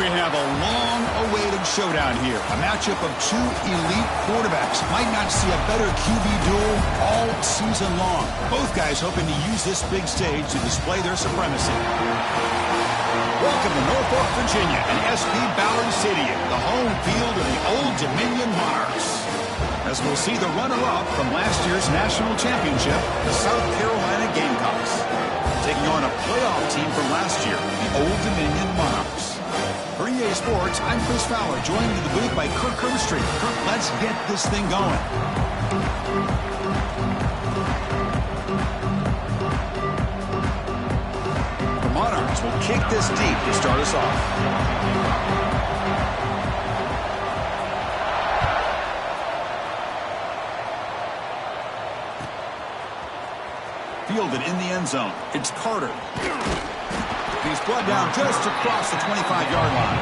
We have a long-awaited showdown here. A matchup of two elite quarterbacks. Might not see a better QB duel all season long. Both guys hoping to use this big stage to display their supremacy. Welcome to Norfolk, Virginia, and SP Ballard Stadium, the home field of the Old Dominion Monarchs. As we'll see the runner-up from last year's national championship, the South Carolina Gamecocks, taking on a playoff team from last year, the Old Dominion Monarchs. For EA Sports, I'm Chris Fowler, joined in the booth by Kirk Herbstreit. Kirk, let's get this thing going. The Monarchs will kick this deep to start us off. Fielded in the end zone. It's Carter. He's brought down just across the 25-yard line.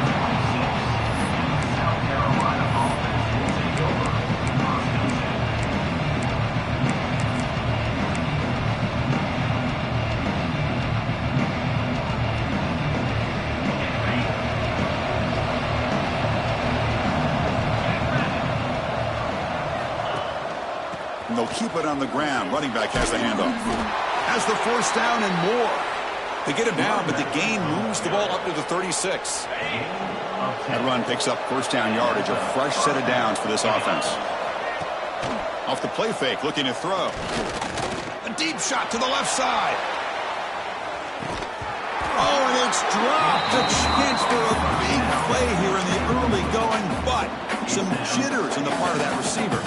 And they'll keep it on the ground. Running back has the handoff. Has the first down and more. They get him down, but the gain moves the ball up to the 36. That run picks up first down yardage, a fresh set of downs for this offense. Off the play fake, looking to throw. A deep shot to the left side. Oh, and it's dropped. A chance for a big play here in the early going, but some jitters on the part of that receiver.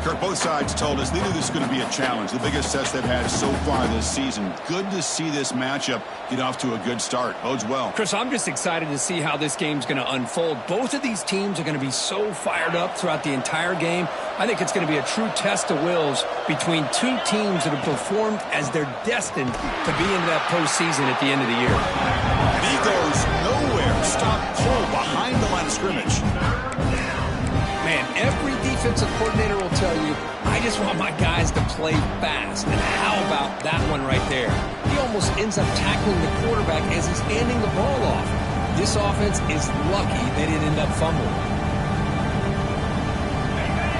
Kirk, both sides told us they knew this was going to be a challenge. The biggest test they've had so far this season. Good to see this matchup get off to a good start. Bodes well. Chris, I'm just excited to see how this game's going to unfold. Both of these teams are going to be so fired up throughout the entire game. I think it's going to be a true test of wills between two teams that have performed as they're destined to be into that postseason at the end of the year. And he goes nowhere. Stop pull behind the line of scrimmage. Man, every defensive coordinator will tell you, I just want my guys to play fast. And how about that one right there? He almost ends up tackling the quarterback as he's handing the ball off. This offense is lucky they didn't end up fumbling.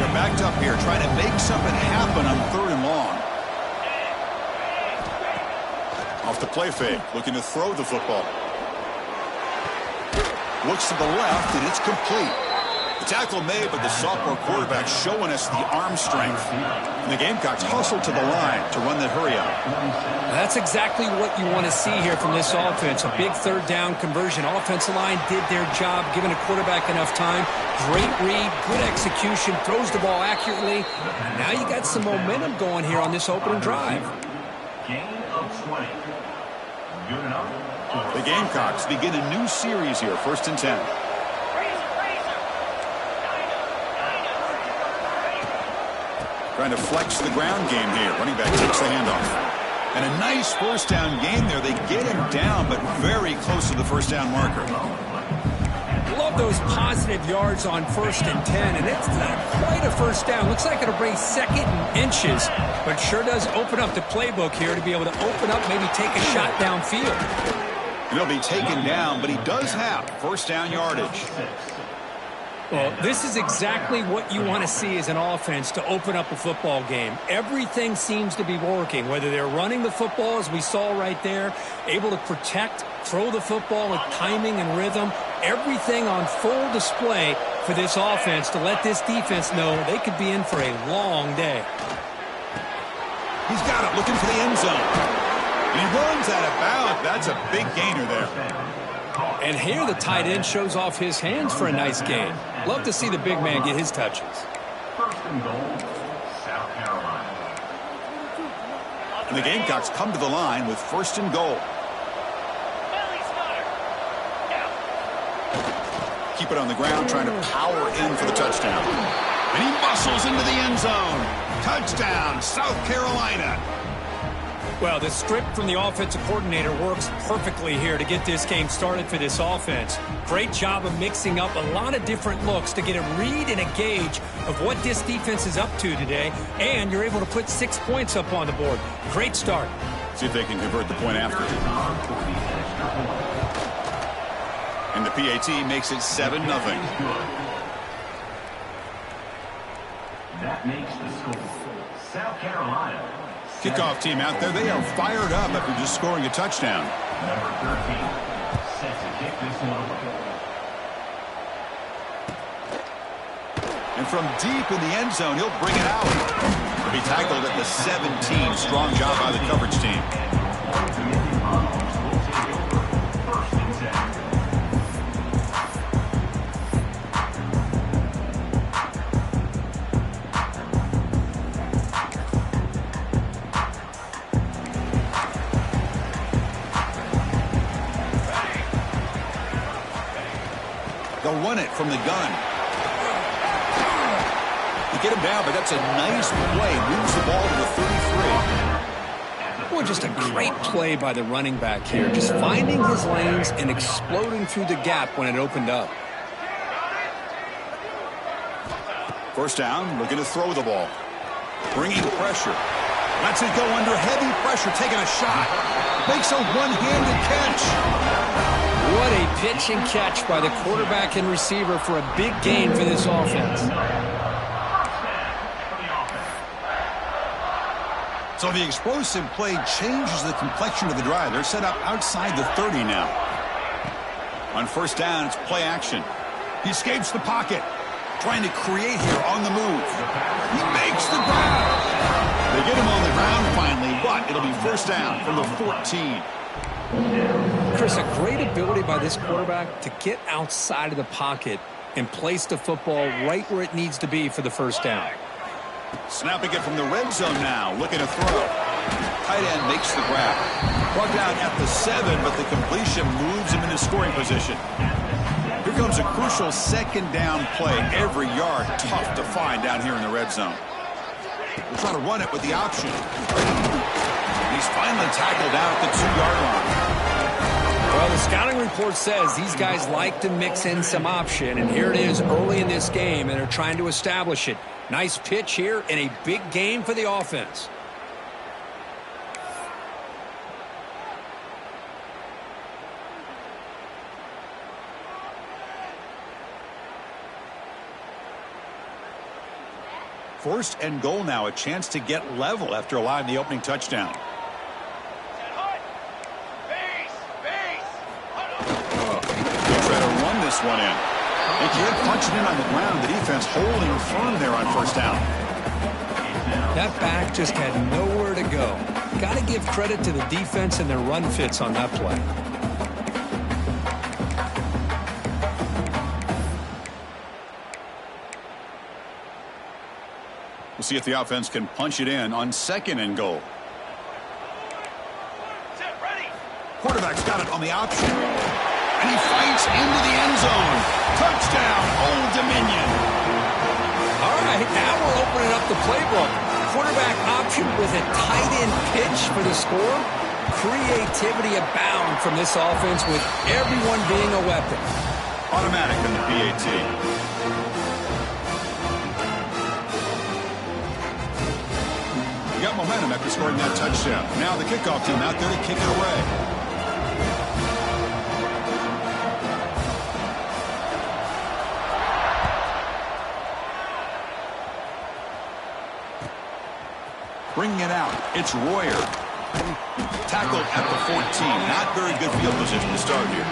They're backed up here, trying to make something happen on 3rd and long. Off the play fake, looking to throw the football. Looks to the left, and it's complete. The tackle made, but the sophomore quarterback showing us the arm strength. And the Gamecocks hustle to the line to run that hurry up. That's exactly what you want to see here from this offense. A big 3rd down conversion. Offensive line did their job, giving a quarterback enough time. Great read, good execution, throws the ball accurately. Now you got some momentum going here on this opening drive. Gain of 20. Good enough. The Gamecocks begin a new series here, 1st and 10. Trying to flex the ground game here. Running back takes the handoff. And a nice first down gain there. They get him down, but very close to the first down marker. Love those positive yards on 1st and 10, and it's not quite a first down. Looks like it'll bring 2nd and inches, but sure does open up the playbook here to be able to open up, maybe take a shot downfield. And he'll be taken down, but he does have first down yardage. Well, this is exactly what you want to see as an offense to open up a football game. Everything seems to be working, whether they're running the football, as we saw right there, able to protect, throw the football with timing and rhythm. Everything on full display for this offense to let this defense know they could be in for a long day. He's got it, looking for the end zone. And he runs out of bounds. That's a big gainer there. And here the tight end shows off his hands for a nice gain. Love to see the big man get his touches. 1st and goal, South Carolina. And the Gamecocks come to the line with 1st and goal. Keep it on the ground, trying to power in for the touchdown. And he muscles into the end zone. Touchdown, South Carolina. Well, the script from the offensive coordinator works perfectly here to get this game started for this offense. Great job of mixing up a lot of different looks to get a read and a gauge of what this defense is up to today, and you're able to put 6 points up on the board. Great start. See if they can convert the point after. And the PAT makes it 7-0. That makes the score. South Carolina. Kickoff team out there. They are fired up after just scoring a touchdown. Number 13. Set to kick this one away. And from deep in the end zone, he'll bring it out. He'll be tackled at the 17. Strong job by the coverage team. They'll run it from the gun. They get him down, but that's a nice play. Moves the ball to the 33. Well, just a great play by the running back here. Just finding his lanes and exploding through the gap when it opened up. First down, looking to throw the ball. Bringing pressure. Lets it go under heavy pressure, taking a shot. Makes a one-handed catch. What a pitch and catch by the quarterback and receiver for a big gain for this offense. So the explosive play changes the complexion of the drive. They're set up outside the 30 now. On first down, it's play action. He escapes the pocket. Trying to create here on the move. He makes the grab. They get him on the ground finally, but it'll be first down from the 14. Chris, a great ability by this quarterback to get outside of the pocket and place the football right where it needs to be for the first down. Snapping it from the red zone now, looking to throw. Tight end makes the grab. Brought down at the 7, but the completion moves him into scoring position. Here comes a crucial second down play. Every yard tough to find down here in the red zone. We'll try to run it with the option. He's finally tackled out at the 2-yard line. Well, the scouting report says these guys like to mix in some option, and here it is early in this game, and they're trying to establish it. Nice pitch here and a big game for the offense. First and goal now, a chance to get level after allowing the opening touchdown. They'll try to run this one in. They can't punch it in on the ground. The defense holding firm there on first down. That back just had nowhere to go. Got to give credit to the defense and their run fits on that play. We'll see if the offense can punch it in on second and goal. Quarterback's got it on the option. And he fights into the end zone. Touchdown, Old Dominion. All right, now we're opening up the playbook. Quarterback option with a tight end pitch for the score. Creativity abound from this offense with everyone being a weapon. Automatic in the PAT. Got momentum after scoring that touchdown. Now the kickoff team out there to kick it away. Bringing it out, it's Royer. Tackled at the 14. Not very good field position to start here.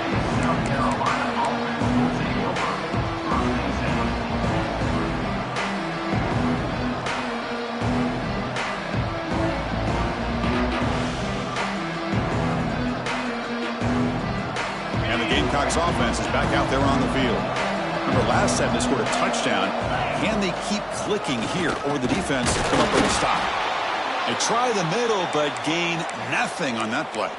Gamecocks offense is back out there on the field. Remember, last time they scored a touchdown. Can they keep clicking here, or the defense come up with a stop? They try the middle, but gain nothing on that play.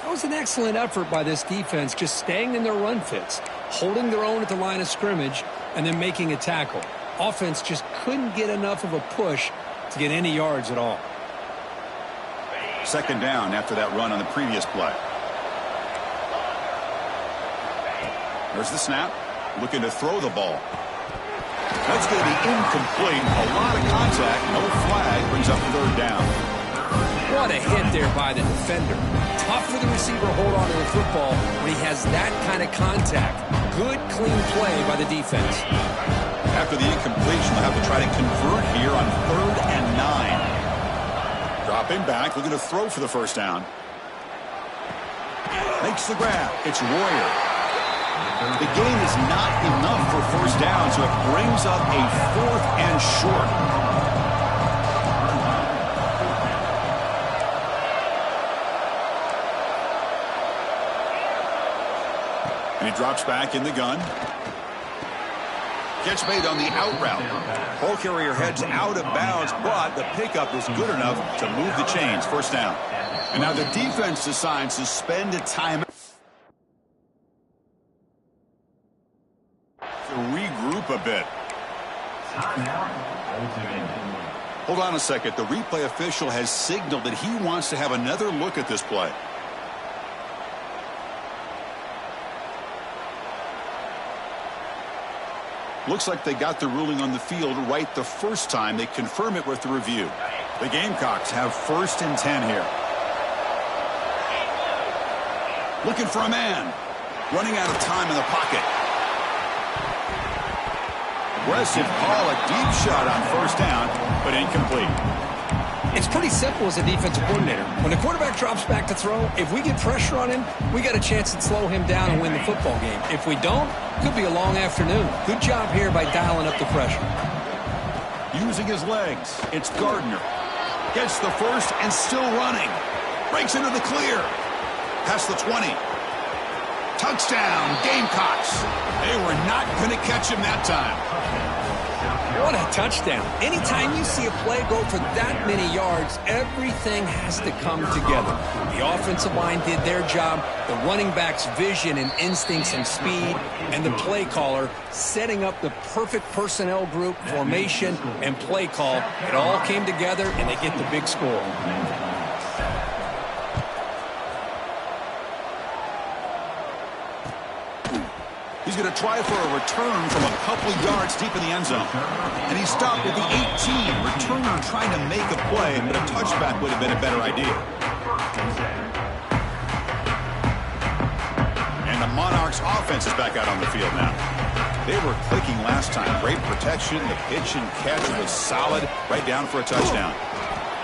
That was an excellent effort by this defense, just staying in their run fits, holding their own at the line of scrimmage, and then making a tackle. Offense just couldn't get enough of a push to get any yards at all. Second down after that run on the previous play. There's the snap. Looking to throw the ball. That's going to be incomplete. A lot of contact. No flag. Brings up third down. What a hit there by the defender. Tough for the receiver to hold on to the football when he has that kind of contact. Good, clean play by the defense. After the incompletion, they'll have to try to convert here on 3rd and 9. Dropping back, looking to throw for the first down. Makes the grab. It's Royer. The gain is not enough for first down, so it brings up a 4th and short. And he drops back in the gun. Catch made on the out route. Ball carrier heads out of bounds, but the pickup is good enough to move the chains. First down. And now the defense decides to spend a timeout to regroup a bit. Hold on a second. The replay official has signaled that he wants to have another look at this play. Looks like they got the ruling on the field right the first time. They confirm it with the review. The Gamecocks have 1st and 10 here. Looking for a man. Running out of time in the pocket. Aggressive call, a deep shot on first down, but incomplete. It's pretty simple as a defensive coordinator. When the quarterback drops back to throw, if we get pressure on him, we got a chance to slow him down and win the football game. If we don't, could be a long afternoon. Good job here by dialing up the pressure. Using his legs, it's Gardner. Gets the first and still running. Breaks into the clear. Past the 20. Touchdown, Gamecocks. They were not going to catch him that time. What a touchdown. Anytime you see a play go for that many yards, everything has to come together. The offensive line did their job, the running back's vision and instincts and speed, and the play caller setting up the perfect personnel group, formation, and play call. It all came together, and they get the big score. He's going to try for a return from a couple yards deep in the end zone. And he stopped at the 18. Returner trying to make a play, but a touchback would have been a better idea. And the Monarchs offense is back out on the field now. They were clicking last time. Great protection. The pitch and catch was solid. Right down for a touchdown.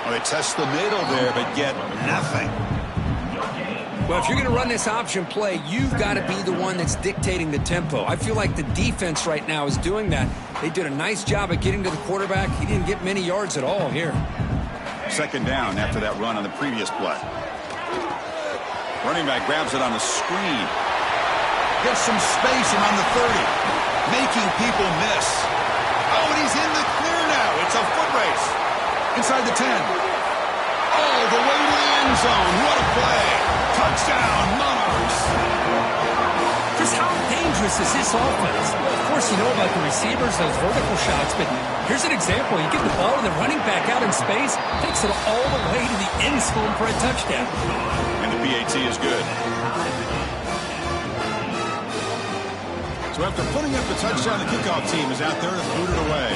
Well, they test the middle there, but get nothing. Well, if you're going to run this option play, you've got to be the one that's dictating the tempo. I feel like the defense right now is doing that. They did a nice job of getting to the quarterback. He didn't get many yards at all here. Second down after that run on the previous play. Running back grabs it on the screen. Gets some space around the 30. Making people miss. Oh, and he's in the clear now. It's a foot race. Inside the 10. All the way to the end zone. What a play. Touchdown, Monarchs. Just how dangerous is this offense? Well, of course, you know about the receivers, those vertical shots, but here's an example. You get the ball and the running back out in space, takes it all the way to the end zone for a touchdown. And the PAT is good. So after putting up the touchdown, the kickoff team is out there to boot it away.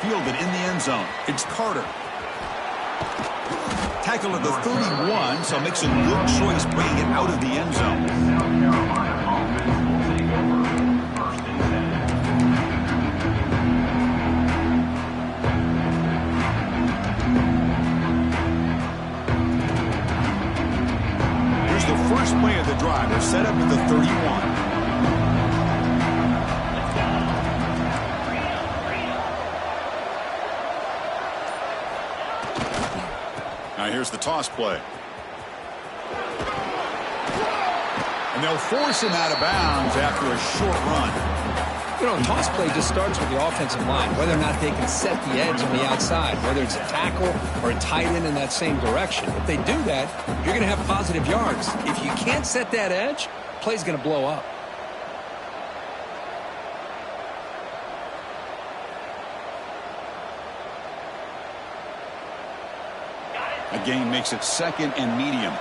Fielded in the end zone. It's Carter. Tackle at the 31, so makes a good choice bringing it out of the end zone. Here's the first play of the drive. They're set up at the 31. Now here's the toss play. And they'll force him out of bounds after a short run. You know, a toss play just starts with the offensive line, whether or not they can set the edge on the outside, whether it's a tackle or a tight end in that same direction. If they do that, you're going to have positive yards. If you can't set that edge, play's going to blow up. A gain makes it second and medium.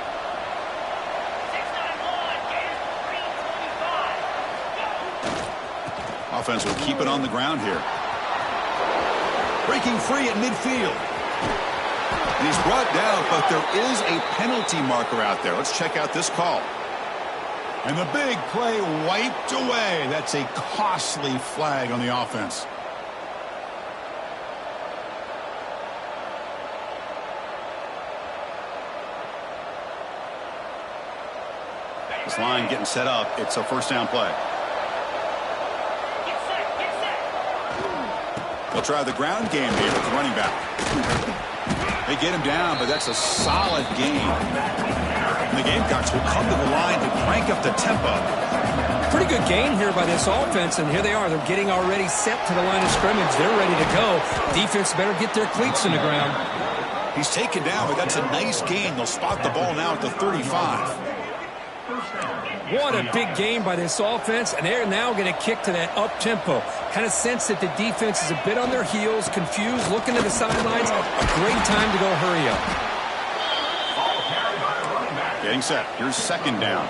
Offense will keep it on the ground here. Breaking free at midfield. And he's brought down, but there is a penalty marker out there. Let's check out this call. And the big play wiped away. That's a costly flag on the offense. This line getting set up. It's a first down play. They'll try the ground game here with the running back. They get him down, but that's a solid gain. And the Gamecocks will come to the line to crank up the tempo. Pretty good gain here by this offense, and here they are. They're getting already set to the line of scrimmage. They're ready to go. Defense better get their cleats in the ground. He's taken down, but that's a nice gain. They'll spot the ball now at the 35. What a big game by this offense, and they're now going to kick to that up-tempo. Kind of sense that the defense is a bit on their heels, confused, looking to the sidelines. A great time to go hurry up. Getting set. Here's second down.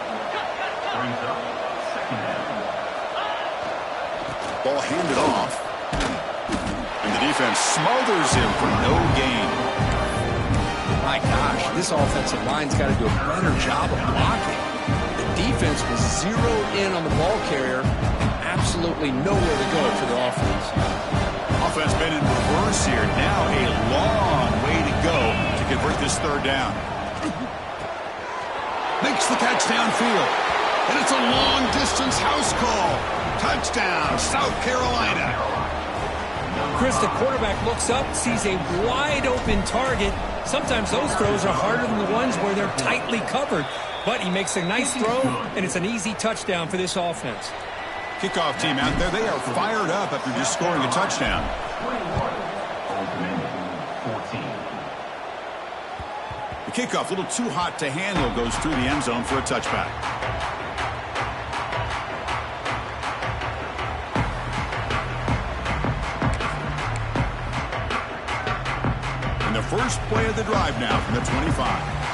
Ball handed off. And the defense smothers him for no gain. My gosh, this offensive line's got to do a better job of blocking. Defense was zeroed in on the ball carrier and absolutely nowhere to go for the offense. Offense been in reverse here. Now a long way to go to convert this third down. Makes the catch downfield. And it's a long-distance house call. Touchdown, South Carolina. Chris, the quarterback looks up, sees a wide-open target. Sometimes those throws are harder than the ones where they're tightly covered. But he makes a nice throw, and it's an easy touchdown for this offense. Kickoff team out there, they are fired up after just scoring a touchdown. The kickoff, a little too hot to handle, goes through the end zone for a touchback. And the first play of the drive now from the 25.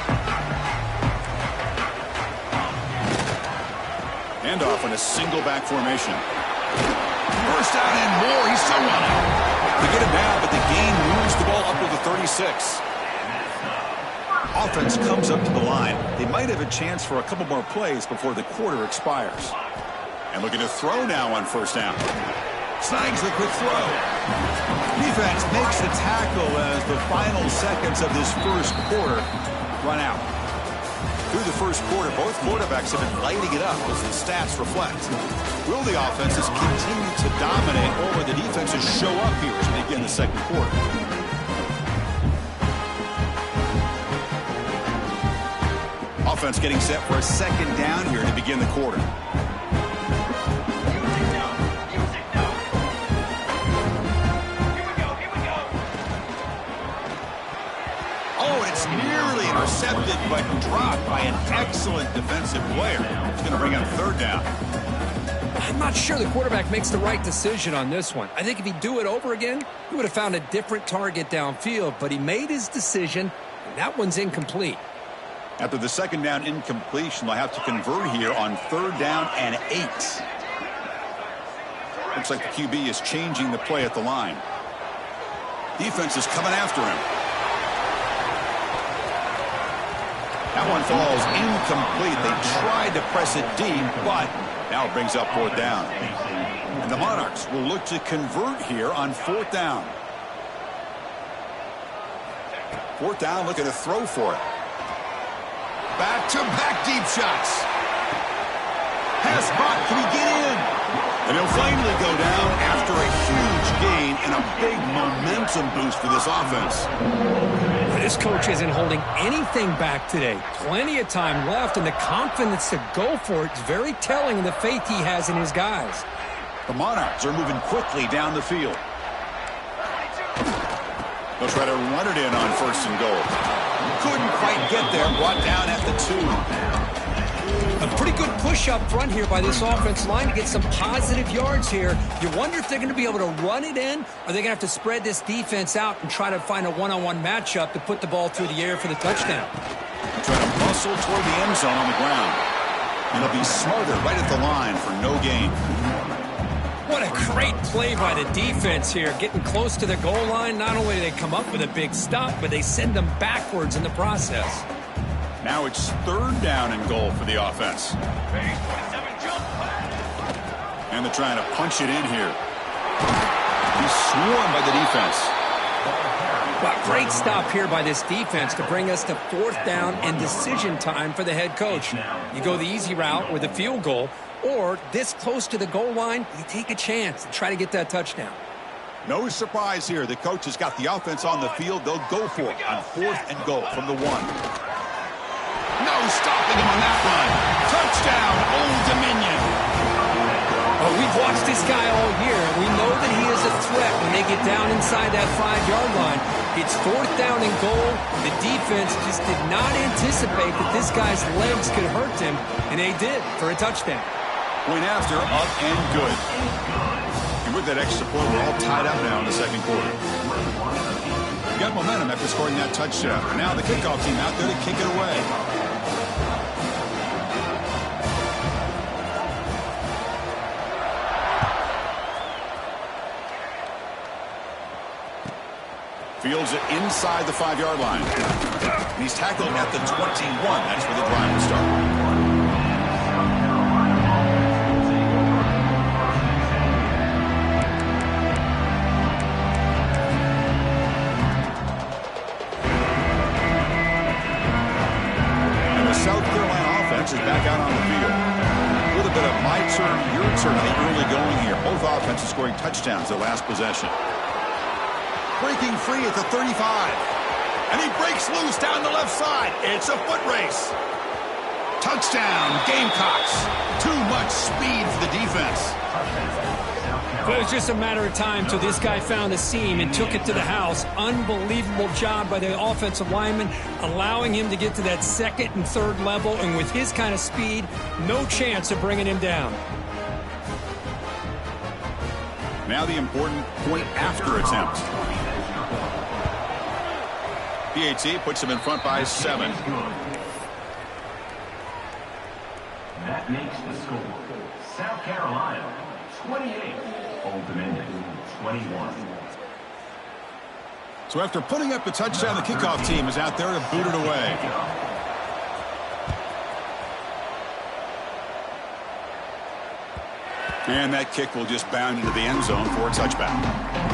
Handoff in a single back formation. First down and more. He's still running. They get him down, but the gain moves the ball up to the 36. Offense comes up to the line. They might have a chance for a couple more plays before the quarter expires. And looking to throw now on first down. Snags the quick throw. Defense makes the tackle as the final seconds of this first quarter run out. Through the first quarter, both quarterbacks have been lighting it up as the stats reflect. Will the offenses continue to dominate, or will the defenses show up here as we begin the second quarter? Offense getting set for a second down here to begin the quarter. Intercepted, but dropped by an excellent defensive player. It's going to bring up third down. I'm not sure the quarterback makes the right decision on this one. I think if he'd do it over again, he would have found a different target downfield, but he made his decision, and that one's incomplete. After the second down incompletion, they'll have to convert here on third down and 8. Looks like the QB is changing the play at the line. Defense is coming after him. That one falls incomplete. They tried to press it deep, but now it brings up fourth down. And the Monarchs will look to convert here on fourth down. Fourth down, looking to throw for it. Back-to-back deep shots. Pass block, can he get in? And he'll finally go down after a huge gain and a big momentum boost for this offense. This coach isn't holding anything back today. Plenty of time left, and the confidence to go for it is very telling of the faith he has in his guys. The Monarchs are moving quickly down the field. They'll try to run it in on first and goal. Couldn't quite get there, brought down at the 2. A pretty good push up front here by this offense line to get some positive yards here. You wonder if they're going to be able to run it in, or they're going to have to spread this defense out and try to find a one-on-one matchup to put the ball through the air for the touchdown. Try to muscle toward the end zone on the ground. And it'll be smothered right at the line for no gain. What a Great play by the defense here, getting close to the goal line. Not only do they come up with a big stop, but they send them backwards in the process. Now it's 3rd down and goal for the offense. And they're trying to punch it in here. He's swarmed by the defense. Well, great stop here by this defense to bring us to 4th down and decision time for the head coach. You go the easy route with a field goal, or this close to the goal line, you take a chance and try to get that touchdown. No surprise here. The coach has got the offense on the field. They'll go for it on 4th and goal from the 1. No stopping him on that run. Touchdown, Old Dominion. Well, we've watched this guy all year. We know that he is a threat when they get down inside that 5-yard line. It's 4th down and goal. The defense just did not anticipate that this guy's legs could hurt him, and they did for a touchdown. Point after, up and good. And with that extra point, we're all tied up now in the 2nd quarter. We got momentum after scoring that touchdown. Now the kickoff team out there to kick it away. Fields it inside the 5-yard line. And he's tackled at the 21. That's where the drive will start. And the South Carolina offense is back out on the field. A little bit of my turn, your turn in the early going here. Both offenses scoring touchdowns their last possession. Breaking free at the 35. And he breaks loose down the left side. It's a foot race. Touchdown, Gamecocks. Too much speed for the defense. Well, it was just a matter of time till this guy found a seam and took it to the house. Unbelievable job by the offensive lineman, allowing him to get to that 2nd and 3rd level. And with his kind of speed, no chance of bringing him down. Now the important point after attempt. PAT puts him in front by 7. That makes the score. South Carolina, 28. Old Dominion, 21. So after putting up the touchdown, the kickoff team is out there to boot it away. And that kick will just bound into the end zone for a touchback.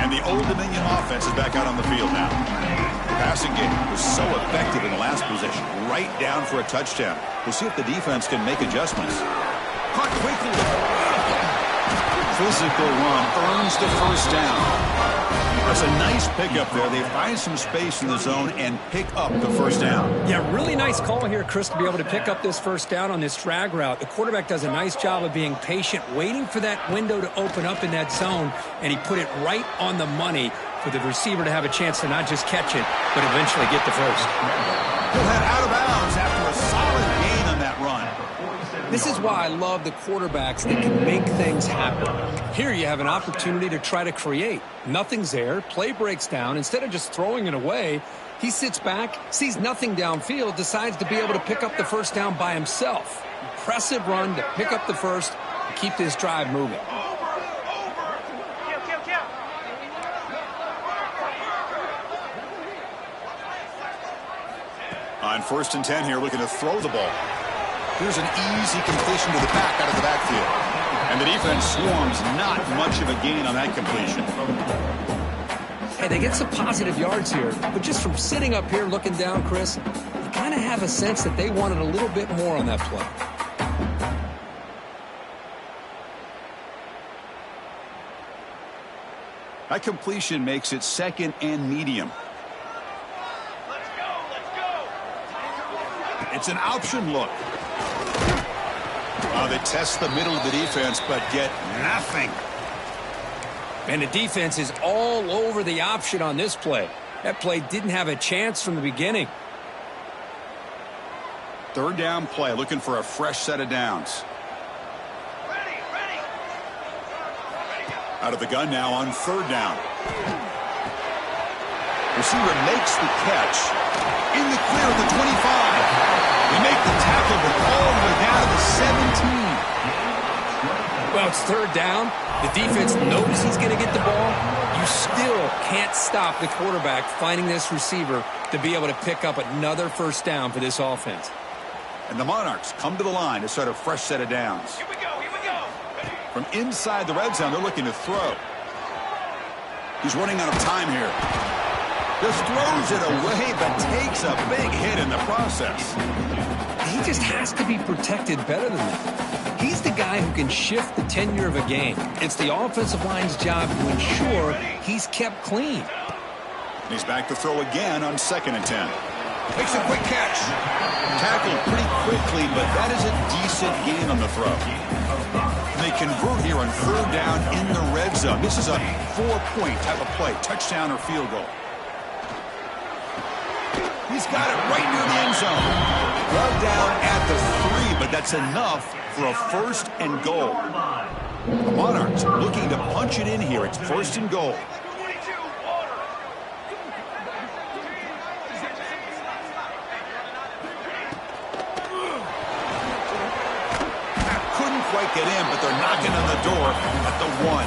The Old Dominion offense is back out on the field now. The passing game was so effective in the last possession, right down for a touchdown. We'll see if the defense can make adjustments. Caught quickly. Physical run earns the 1st down. That's a nice pickup there. They find some space in the zone and pick up the 1st down. Yeah, really nice call here, Chris, to be able to pick up this 1st down on this drag route. The quarterback does a nice job of being patient, waiting for that window to open up in that zone, and he put it right on the money for the receiver to have a chance to not just catch it, but eventually get the 1st. He'll head out of bounds after a solid gain on that run. This is why I love the quarterbacks that can make things happen. Here you have an opportunity to try to create. Nothing's there. Play breaks down. Instead of just throwing it away, he sits back, sees nothing downfield, decides to be able to pick up the 1st down by himself. Impressive run to pick up the 1st and keep this drive moving. On 1st and 10 here, looking to throw the ball. Here's an easy completion to the back out of the backfield. And the defense swarms, not much of a gain on that completion. Hey, they get some positive yards here, but just from sitting up here looking down, Chris, you kind of have a sense that they wanted a little bit more on that play. That completion makes it 2nd and medium. It's an option look. They test the middle of the defense, but get nothing. And the defense is all over the option on this play. That play didn't have a chance from the beginning. 3rd down play, looking for a fresh set of downs. Out of the gun now on 3rd down. Receiver makes the catch. In the clear at the 25. They make the tackle, but all the way down to the 17. Well, it's third down. The defense knows he's going to get the ball. You still can't stop the quarterback finding this receiver to be able to pick up another first down for this offense. And the Monarchs come to the line to start a fresh set of downs. Here we go, here we go. From inside the red zone, they're looking to throw. He's running out of time here. Just throws it away, but takes a big hit in the process. He just has to be protected better than that. He's the guy who can shift the tenure of a game. It's the offensive line's job to ensure he's kept clean. He's back to throw again on 2nd and 10. Makes a quick catch. Tackled pretty quickly, but that is a decent gain on the throw. They convert here on 3rd down in the red zone. This is a 4-point type of play, touchdown or field goal. He's got it right near the end zone. Well down at the 3, but that's enough for a 1st and goal. The Monarchs looking to punch it in here. It's 1st and goal. Couldn't quite get in, but they're knocking on the door at the 1.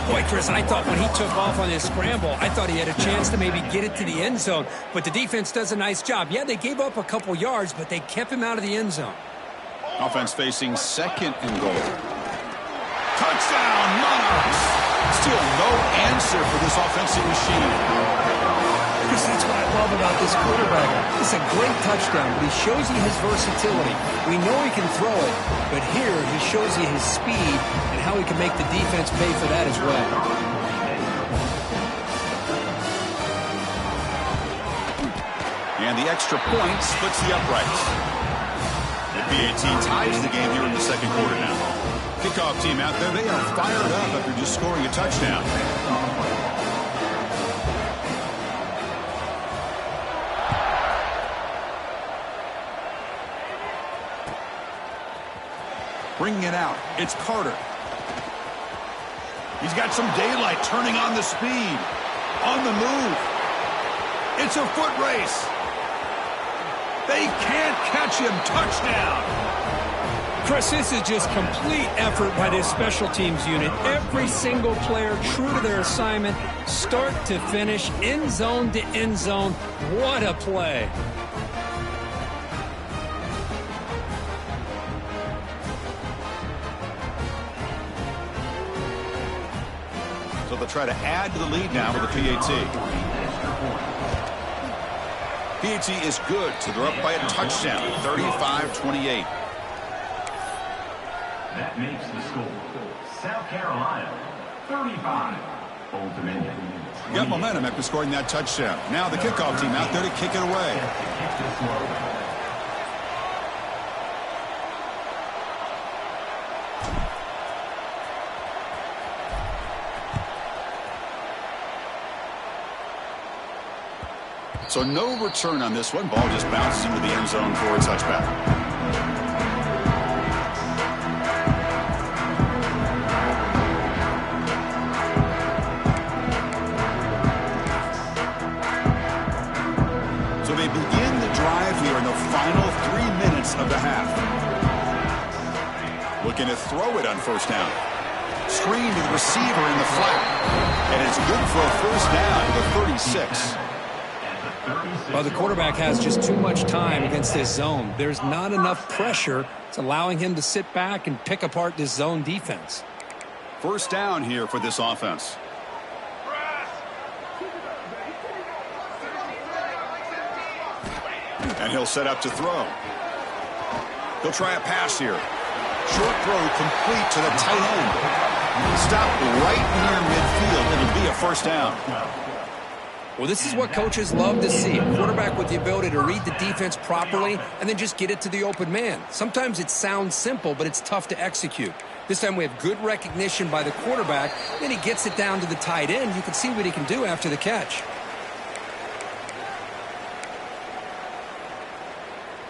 Boy, Chris, I thought when he took off on his scramble, I thought he had a chance to maybe get it to the end zone. But the defense does a nice job. Yeah, they gave up a couple yards, but they kept him out of the end zone. Offense facing 2nd and goal. Touchdown, Monarchs! Still no answer for this offensive machine. Chris, that's what I love about this quarterback. It's a great touchdown, but he shows you his versatility. We know he can throw it, but here he shows you his speed and how he can make the defense pay for that as well. And the extra point splits the uprights. The PAT ties the game here in the 2nd quarter now. Kickoff team out there, they are fired up after just scoring a touchdown. Bringing it out, it's Carter. He's got some daylight, turning on the speed. On the move. It's a foot race. They can't catch him. Touchdown. Chris, this is just complete effort by this special teams unit. Every single player true to their assignment, start to finish, end zone to end zone. What a play. So they'll try to add to the lead now with the PAT. PAT is good, so they're up by a touchdown, 35-28. That makes the score. South Carolina, 35. Old Dominion. Got momentum after scoring that touchdown. Now the kickoff team out there to kick it away. So no return on this one. Ball just bounces into the end zone for a touchback. So they begin the drive here in the final 3 minutes of the half. Looking to throw it on 1st down. Screen to the receiver in the flat. And it's good for a 1st down to the 36. Well, the quarterback has just too much time against this zone. There's not enough pressure. It's allowing him to sit back and pick apart this zone defense. 1st down here for this offense. And he'll set up to throw. He'll try a pass here. Short throw complete to the tight end. Stop right near midfield. It'll be a 1st down. Well, this is what coaches love to see. A quarterback with the ability to read the defense properly and then just get it to the open man. Sometimes it sounds simple, but it's tough to execute. This time we have good recognition by the quarterback. Then he gets it down to the tight end. You can see what he can do after the catch.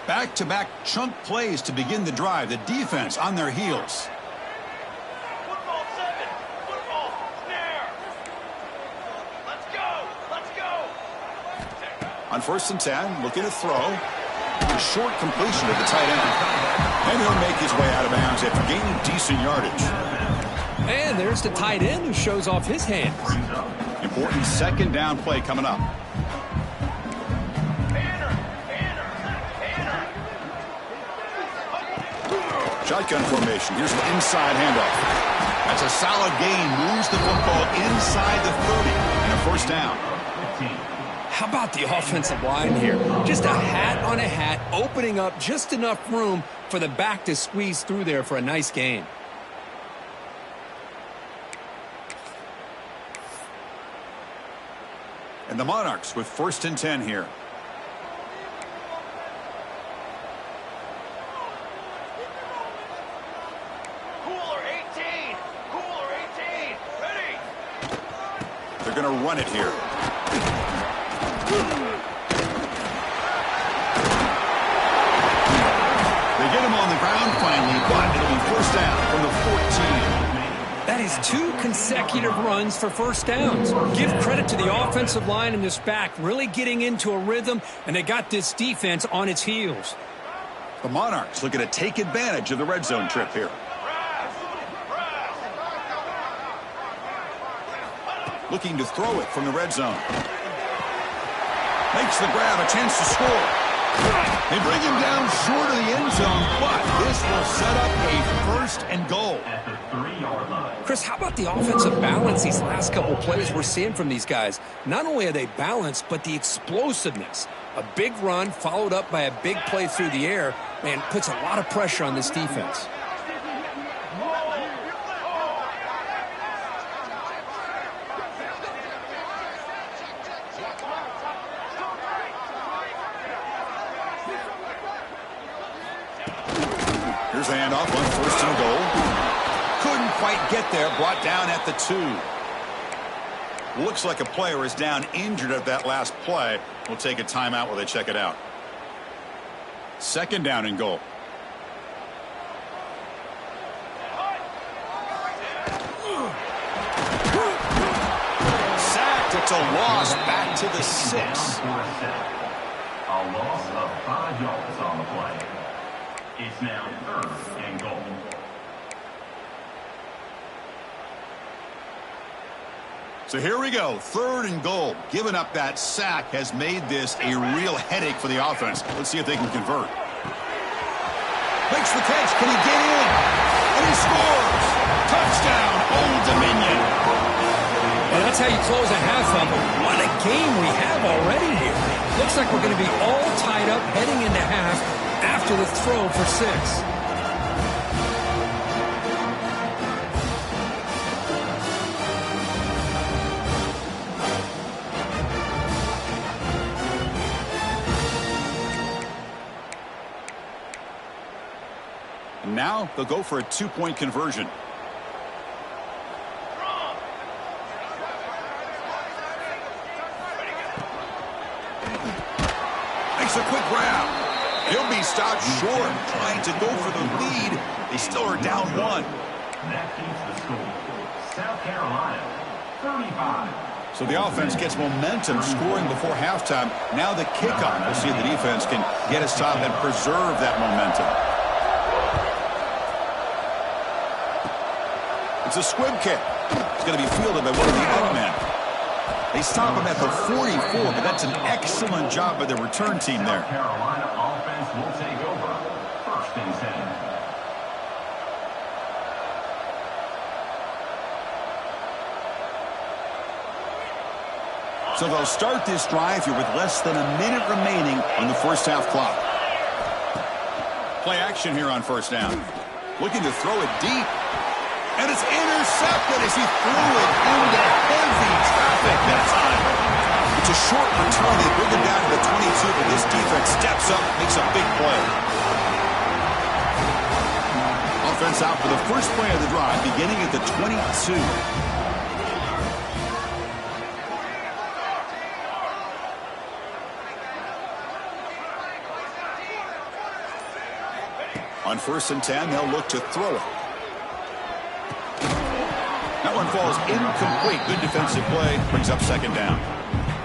Back-to-back chunk plays to begin the drive. The defense on their heels. Football 7. Football. Snare. Let's go. Let's go. On 1st and 10, looking to throw. A short completion to the tight end. And he'll make his way out of bounds after gaining decent yardage. And there's the tight end who shows off his hands. Important 2nd down play coming up. Shotgun formation. Here's an inside handoff. That's a solid gain. Moves the football inside the 30 and a 1st down. How about the offensive line here? Just a hat on a hat, opening up just enough room for the back to squeeze through there for a nice gain. And the Monarchs with 1st and 10 here. They're going to run it here. They get him on the ground finally, but it'll be 1st down from the 14. That is 2 consecutive runs for 1st downs. Give credit to the offensive line and this back really getting into a rhythm, and they got this defense on its heels. The Monarchs looking to take advantage of the red zone trip here. Looking to throw it from the red zone. Makes the grab, a chance to score. They bring him down short of the end zone, but this will set up a 1st and goal. At the 3-yard line. Chris, how about the offensive balance these last couple plays we're seeing from these guys? Not only are they balanced, but the explosiveness. A big run followed up by a big play through the air, man, puts a lot of pressure on this defense. Here's a handoff on 1st and goal. Couldn't quite get there, brought down at the 2. Looks like a player is down injured at that last play. We'll take a timeout while they check it out. 2nd down and goal. Sacked. It's a loss back to the 6. A loss of 5 yards on the play. It's now 3rd and goal. So here we go, 3rd and goal. Giving up that sack has made this a real headache for the offense. Let's see if they can convert. Makes the catch. Can he get in? And he scores. Touchdown, Old Dominion. Well, that's how you close a half of it. What a game we have already here. Looks like we're going to be all tied up heading into half after the throw for 6. And now they'll go for a 2-point conversion. Makes a quick grab. He'll be stopped short, trying to go for the lead. They still are down 1. That keeps the score. South Carolina, 35. So the offense gets momentum scoring before halftime. Now the kickoff. We'll see if the defense can get a stop and preserve that momentum. It's a squib kick. It's going to be fielded by one of the young men. They stop him at the 44, but that's an excellent job by the return team there. South Carolina offense will take over. 1st and 10. So they'll start this drive here with less than a minute remaining on the 1st half clock. Play action here on 1st down. Looking to throw it deep. And it's intercepted as he threw it into heavy traffic that time. It's a short return. They bring him down to the 22, but this defense steps up, makes a big play. Offense out for the first play of the drive, beginning at the 22. On 1st and 10, they'll look to throw it. That one falls incomplete. Good defensive play. Brings up 2nd down.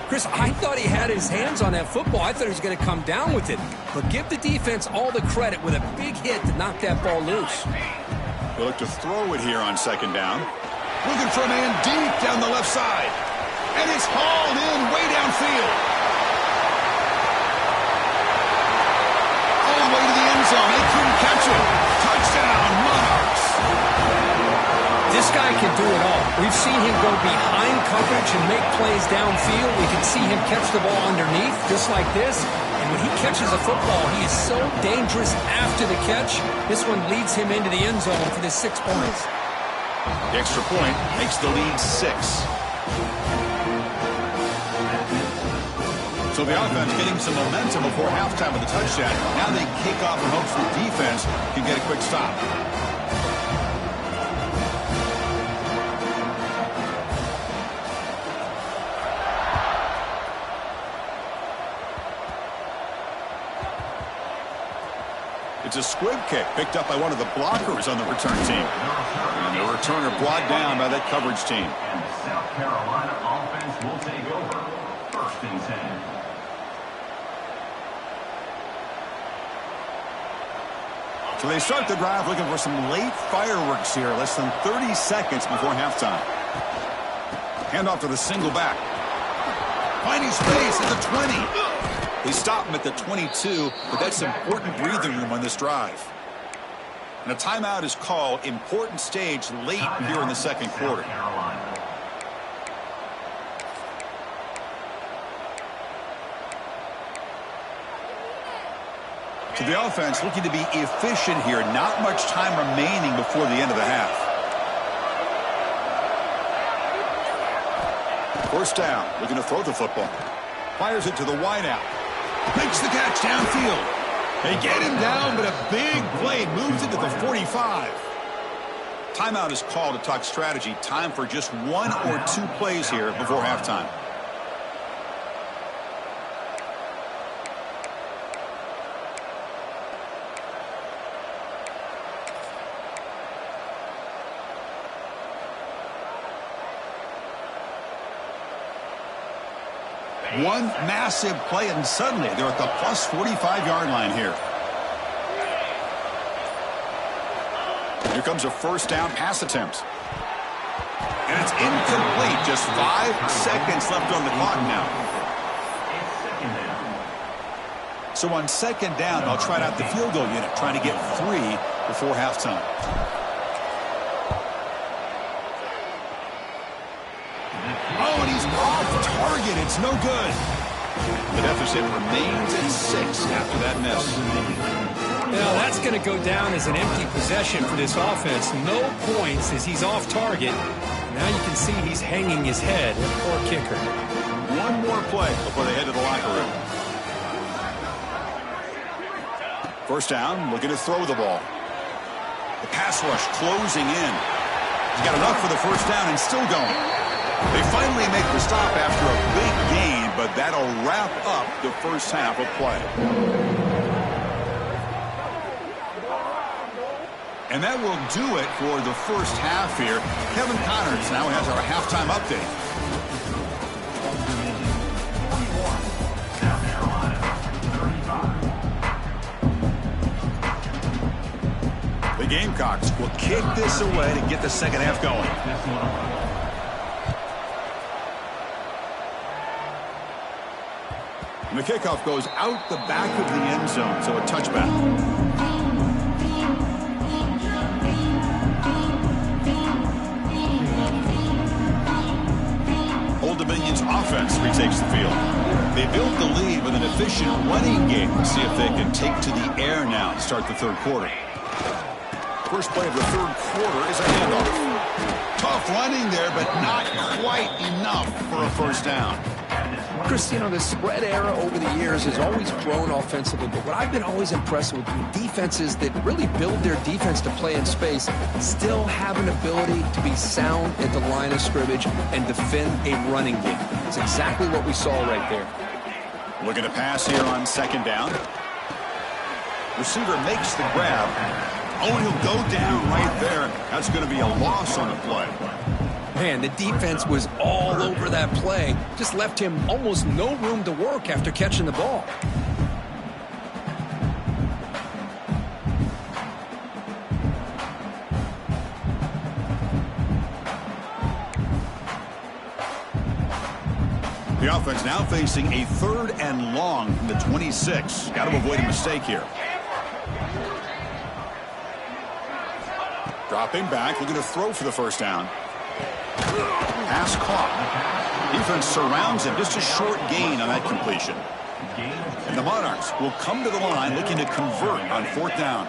Chris, I thought he had his hands on that football. I thought he was going to come down with it. But give the defense all the credit with a big hit to knock that ball loose. They look to throw it here on second down. Looking for a man deep down the left side. And it's hauled in way downfield. All the way to the end zone. They couldn't catch it. Touchdown, Monarchs. This guy can do it all. We've seen him go behind coverage and make plays downfield. We can see him catch the ball underneath, just like this. And when he catches a football, he is so dangerous after the catch. This one leads him into the end zone for the 6 points. The extra point makes the lead 6. So the offense getting some momentum before halftime with the touchdown. Now they kick off in hopes the defense can get a quick stop. It's a squib kick picked up by one of the blockers on the return team. And the returner brought down by that coverage team. And the South Carolina offense will take over. 1st and 10. So they start the drive looking for some late fireworks here. Less than 30 seconds before halftime. Handoff to the single back. Finding space at the 20. They stop him at the 22, but that's important breathing room on this drive. And a timeout is called. Important stage late here in the second quarter. So the offense looking to be efficient here. Not much time remaining before the end of the half. 1st down, looking to throw the football. Fires it to the wideout. Makes the catch downfield. They get him down, but a big play moves it to the 45. Timeout is called to talk strategy. Time for just 1 or 2 plays here before halftime. One massive play, and suddenly they're at the plus 45-yard line here. Here comes a 1st down pass attempt. And it's incomplete. Just 5 seconds left on the clock now. So on 2nd down, they'll try out the field goal unit, trying to get 3 before halftime. Oh, and he's off target. It's no good. The deficit remains at 6 after that miss. Well, that's going to go down as an empty possession for this offense. No points as he's off target. Now you can see he's hanging his head. Poor kicker. One more play before they head to the locker room. 1st down, looking to throw the ball. The pass rush closing in. He's got enough for the 1st down and still going. They finally make the stop after a big gain, but that'll wrap up the 1st half of play. And that will do it for the 1st half here. Kevin Connors now has our halftime update. The Gamecocks will kick this away to get the 2nd half going. And the kickoff goes out the back of the end zone, so a touchback. Old Dominion's offense retakes the field. They built the lead with an efficient running game. Let's see if they can take to the air now to start the 3rd quarter. First play of the 3rd quarter is a handoff. Tough running there, but not quite enough for a 1st down. Chris, you know, the spread era over the years has always grown offensively, but what I've been always impressed with defenses that really build their defense to play in space still have an ability to be sound at the line of scrimmage and defend a running game. It's exactly what we saw right there. Looking to pass here on 2nd down. Receiver makes the grab. Oh, he'll go down right there. That's going to be a loss on the play. Man, the defense was all over that play. Just left him almost no room to work after catching the ball. The offense now facing a 3rd and long from the 26. Got to avoid a mistake here. Dropping back, looking to throw for the first down. Pass caught. Defense surrounds him. Just a short gain on that completion. And the Monarchs will come to the line looking to convert on 4th down.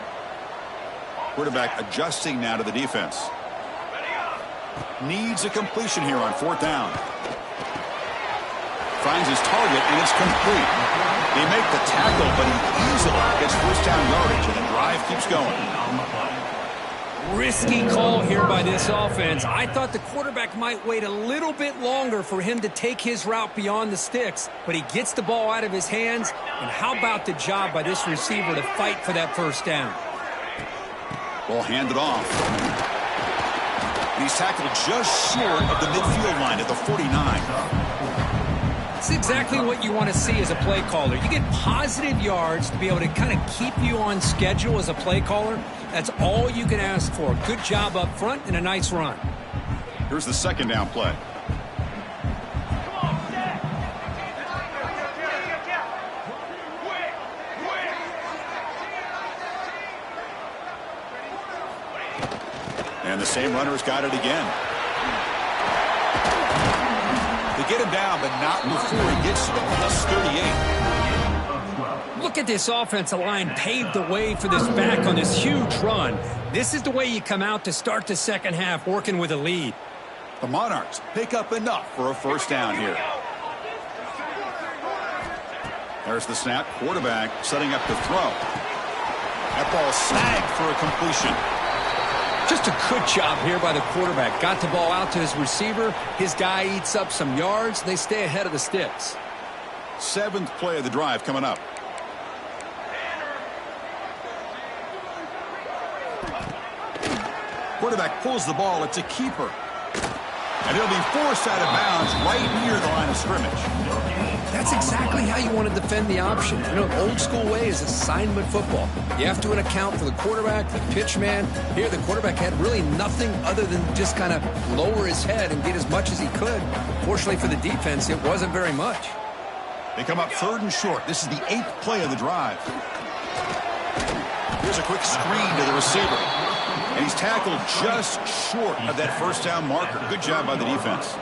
Quarterback adjusting now to the defense. Needs a completion here on 4th down. Finds his target, and it's complete. They make the tackle, but he easily gets first down yardage, and the drive keeps going. Risky call here by this offense. I thought the quarterback might wait a little bit longer for him to take his route beyond the sticks, but he gets the ball out of his hands. And how about the job by this receiver to fight for that first down? Ball handed off. He's tackled just short of the midfield line at the 49. It's exactly what you want to see as a play caller. You get positive yards to be able to kind of keep you on schedule as a play caller. That's all you can ask for. Good job up front and a nice run. Here's the 2nd down play. And the same runner's got it again. They get him down, but not before he gets to the plus 38. Look at this offensive line paved the way for this back on this huge run. This is the way you come out to start the second half, working with a lead. The Monarchs pick up enough for a first down here. There's the snap. Quarterback setting up to throw. That ball snagged for a completion. Just a good job here by the quarterback. Got the ball out to his receiver. His guy eats up some yards. They stay ahead of the sticks. 7th play of the drive coming up. Quarterback pulls the ball. It's a keeper. And he'll be forced out of bounds right near the line of scrimmage. That's exactly how you want to defend the option. You know, old school way is assignment football. You have to account for the quarterback, the pitch man. Here, the quarterback had really nothing other than just kind of lower his head and get as much as he could. Fortunately for the defense, it wasn't very much. They come up 3rd and short. This is the 8th play of the drive. Here's a quick screen to the receiver. And he's tackled just short of that first down marker. Good job by the defense.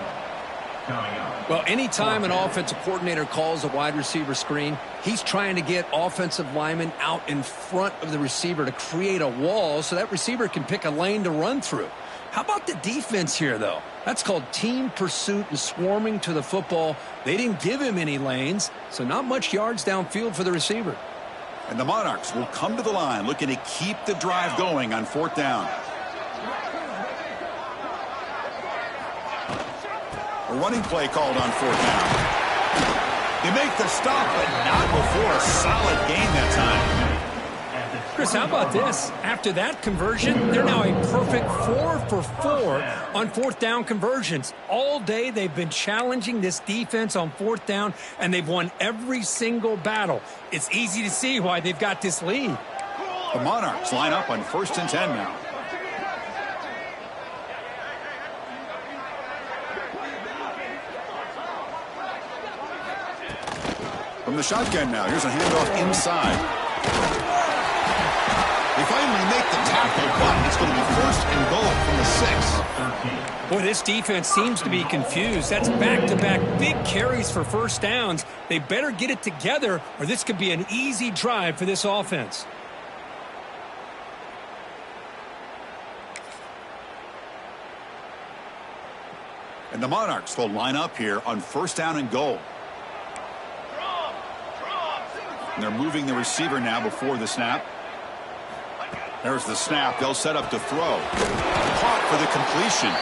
Well, anytime an offensive coordinator calls a wide receiver screen, he's trying to get offensive linemen out in front of the receiver to create a wall so that receiver can pick a lane to run through. How about the defense here, though? That's called team pursuit and swarming to the football. They didn't give him any lanes, so not much yards downfield for the receiver. And the Monarchs will come to the line looking to keep the drive going on 4th down. A running play called on 4th down. They make the stop, but not before a solid gain that time. Chris, how about this? After that conversion, they're now a perfect 4 for 4 on 4th down conversions. All day they've been challenging this defense on 4th down, and they've won every single battle. It's easy to see why they've got this lead. The Monarchs line up on 1st and 10 now. From the shotgun now, here's a handoff inside. They finally make the tackle, but it's going to be 1st and goal from the 6. Boy, this defense seems to be confused. That's back-to-back big carries for first downs. They better get it together, or this could be an easy drive for this offense. And the Monarchs will line up here on 1st down and goal. And they're moving the receiver now before the snap. There's the snap. They'll set up to throw. Caught for the completion.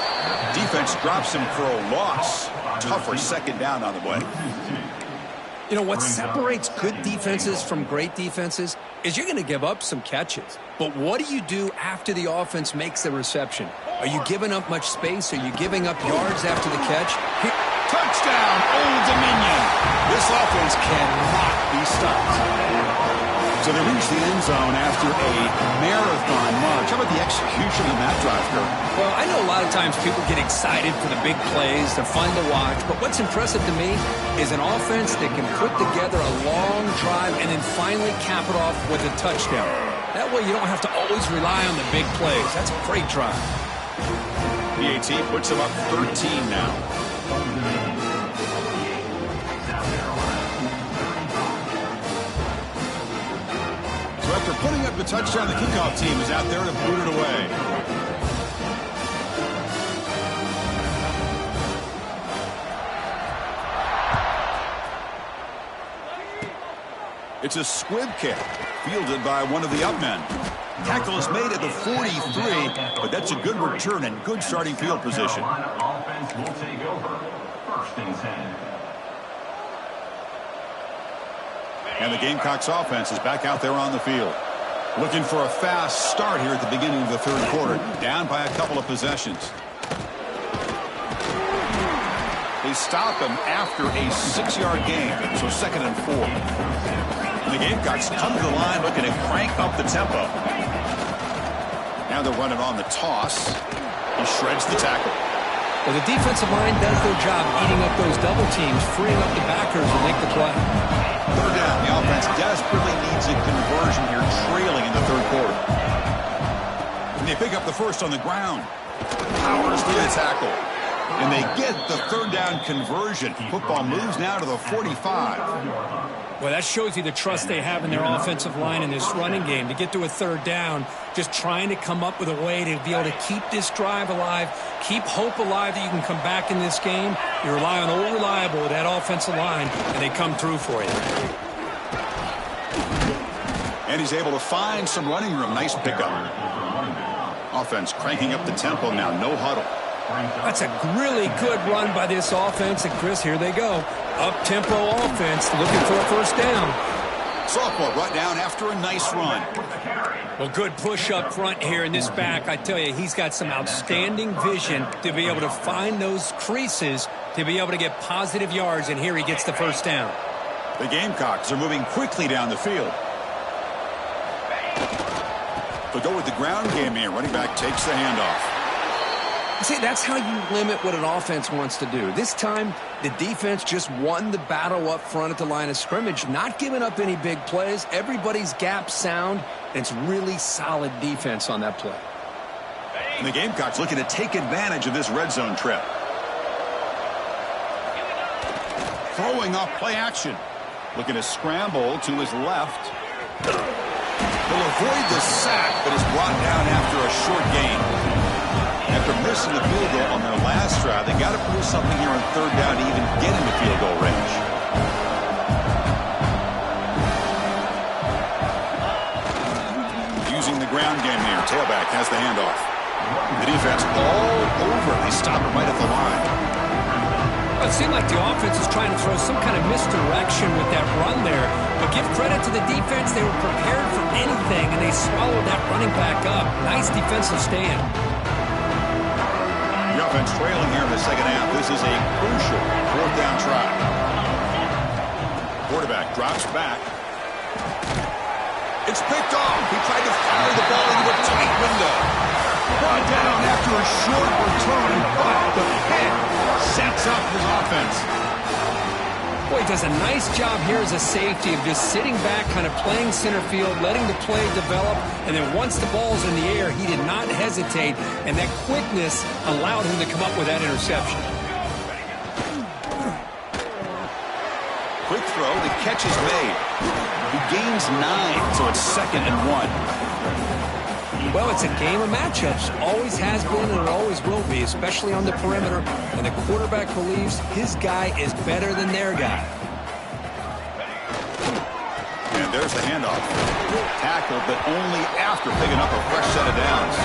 Defense drops him for a loss. Tougher 2nd down on the way. You know, what separates good defenses from great defenses is you're going to give up some catches. But what do you do after the offense makes the reception? Are you giving up much space? Are you giving up yards after the catch? Touchdown, Old Dominion. This offense cannot be stopped. So they reach the end zone after a marathon march. How about the execution of that drive, Kirk? Well, I know a lot of times people get excited for the big plays. They're fun to watch. But what's impressive to me is an offense that can put together a long drive and then finally cap it off with a touchdown. That way you don't have to always rely on the big plays. That's a great drive. PAT puts them up 13 now. So after putting up the touchdown, the kickoff team is out there to boot it away. It's a squib kick, fielded by one of the up men. Tackle is made at the 43, but that's a good return and good starting field position. Offense will take over. 1st and 10. And the Gamecocks offense is back out there on the field. Looking for a fast start here at the beginning of the 3rd quarter. Down by a couple of possessions. They stop him after a 6-yard gain, so 2nd and 4. And the Gamecocks come to the line looking to crank up the tempo. Now they're running on the toss. He shreds the tackle. Well, the defensive line does their job eating up those double teams, freeing up the backers to make the play. 3rd down. The offense desperately needs a conversion here, trailing in the 3rd quarter. And they pick up the first on the ground. Powers through the tackle. And they get the 3rd down conversion. Football moves now to the 45. Well, that shows you the trust they have in their offensive line in this running game. To get to a 3rd down, just trying to come up with a way to be able to keep this drive alive, keep hope alive that you can come back in this game. You rely on Old Reliable with that offensive line, and they come through for you. And he's able to find some running room. Nice pickup. Offense cranking up the tempo now. No huddle. That's a really good run by this offense. And, Chris, here they go. Up-tempo offense looking for a 1st down. Sophomore brought down after a nice run. Well, good push up front here in this back. I tell you, he's got some outstanding vision to be able to find those creases to be able to get positive yards. And here he gets the 1st down. The Gamecocks are moving quickly down the field. They'll go with the ground game here. Running back takes the handoff. See, that's how you limit what an offense wants to do. This time, the defense just won the battle up front at the line of scrimmage, not giving up any big plays. Everybody's gap sound, and it's really solid defense on that play. And the Gamecocks looking to take advantage of this red zone trip. Throwing off play action. Looking to scramble to his left. He'll avoid the sack, but is brought down after a short gain. After missing the field goal on their last drive, they got to produce something here on 3rd down to even get into field goal range. Using the ground game here, tailback has the handoff. The defense all over. They stop it right at the line. It seemed like the offense is trying to throw some kind of misdirection with that run there. But give credit to the defense. They were prepared for anything, and they swallowed that running back up. Nice defensive stand. The offense trailing here in the 2nd half. This is a crucial 4th down try. Quarterback drops back. It's picked off. He tried to fire the ball into a tight window. Brought down after a short return, but the pick sets up his offense. Boy, he does a nice job here as a safety of just sitting back, kind of playing center field, letting the play develop, and then once the ball's in the air, he did not hesitate, and that quickness allowed him to come up with that interception. Quick throw, the catch is made. He gains 9, so it's 2nd and 1. Well, it's a game of matchups. Always has been and it always will be, especially on the perimeter. And the quarterback believes his guy is better than their guy. And there's the handoff. Tackled, but only after picking up a fresh set of downs.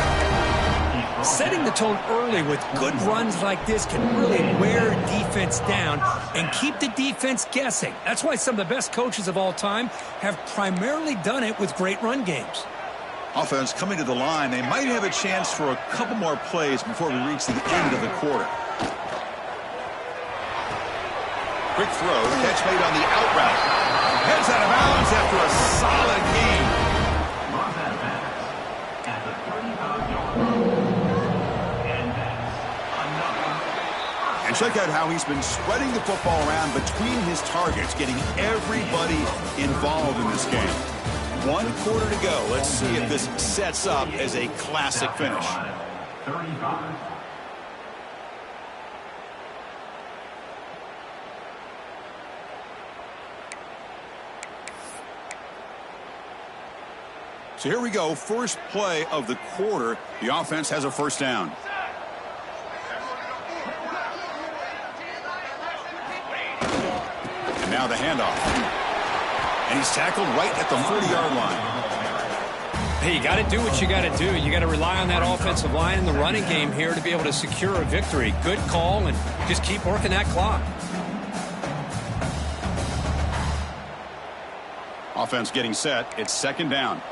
Setting the tone early with good runs like this can really wear defense down and keep the defense guessing. That's why some of the best coaches of all time have primarily done it with great run games. Offense coming to the line. They might have a chance for a couple more plays before we reach the end of the quarter. Quick throw, catch made on the out route. Heads out of bounds after a solid gain. Runs that pass at the 35-yard line. And that's another. And check out how he's been spreading the football around between his targets, getting everybody involved in this game. 1 quarter to go. Let's see if this sets up as a classic finish. 35. So here we go, first play of the quarter. The offense has a first down. And now the handoff. And he's tackled right at the 40-yard line. Hey, you got to do what you got to do. You got to rely on that offensive line in the running game here to be able to secure a victory. Good call, and just keep working that clock. Offense getting set. It's second down.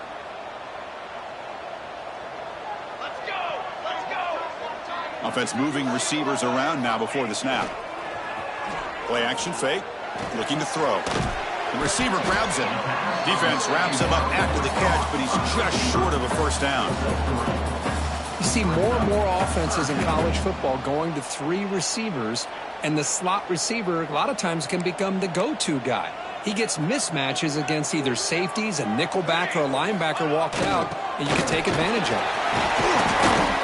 Offense moving receivers around now before the snap. Play action fake. Looking to throw. The receiver grabs him. Defense wraps him up after the catch, but he's just short of a first down. You see more and more offenses in college football going to 3 receivers, and the slot receiver a lot of times can become the go-to guy. He gets mismatches against either safeties, a nickelback, or a linebacker walked out, and you can take advantage of it.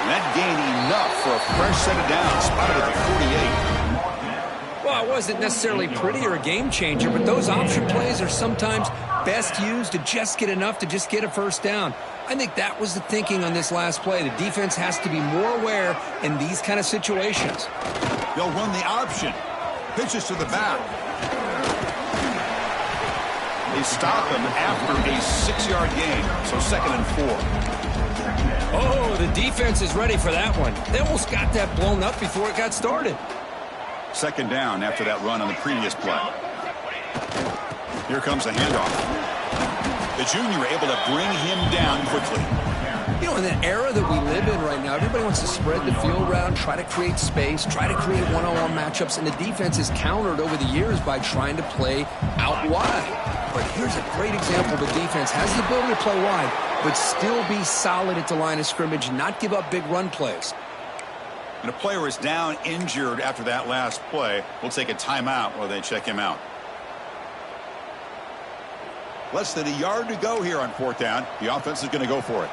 And that gained enough for a fresh set of downs, spotted at the 48. Well, it wasn't necessarily pretty or a game changer, but those option plays are sometimes best used to just get enough to just get a first down. I think that was the thinking on this last play. The defense has to be more aware in these kind of situations. They'll run the option. Pitches to the back. They stop him after a 6-yard gain, so 2nd and 4. Oh, the defense is ready for that one. They almost got that blown up before it got started. Second down after that run on the previous play. Here comes the handoff. The junior able to bring him down quickly. You know, in the era that we live in right now, everybody wants to spread the field around, try to create space, try to create one-on-one matchups, and the defense is countered over the years by trying to play out wide. But here's a great example. The defense has the ability to play wide, but still be solid at the line of scrimmage, not give up big run plays. And a player is down injured after that last play. We'll take a timeout while they check him out. Less than a yard to go here on 4th down. The offense is going to go for it.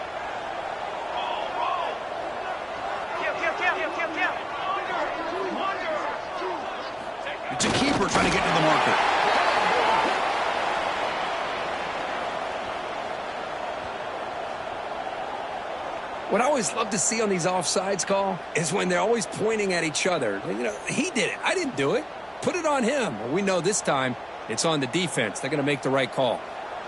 It's a keeper trying to get to the marker. What I always love to see on these offsides call is when they're always pointing at each other. You know, he did it. I didn't do it. Put it on him. Well, we know this time it's on the defense. They're going to make the right call.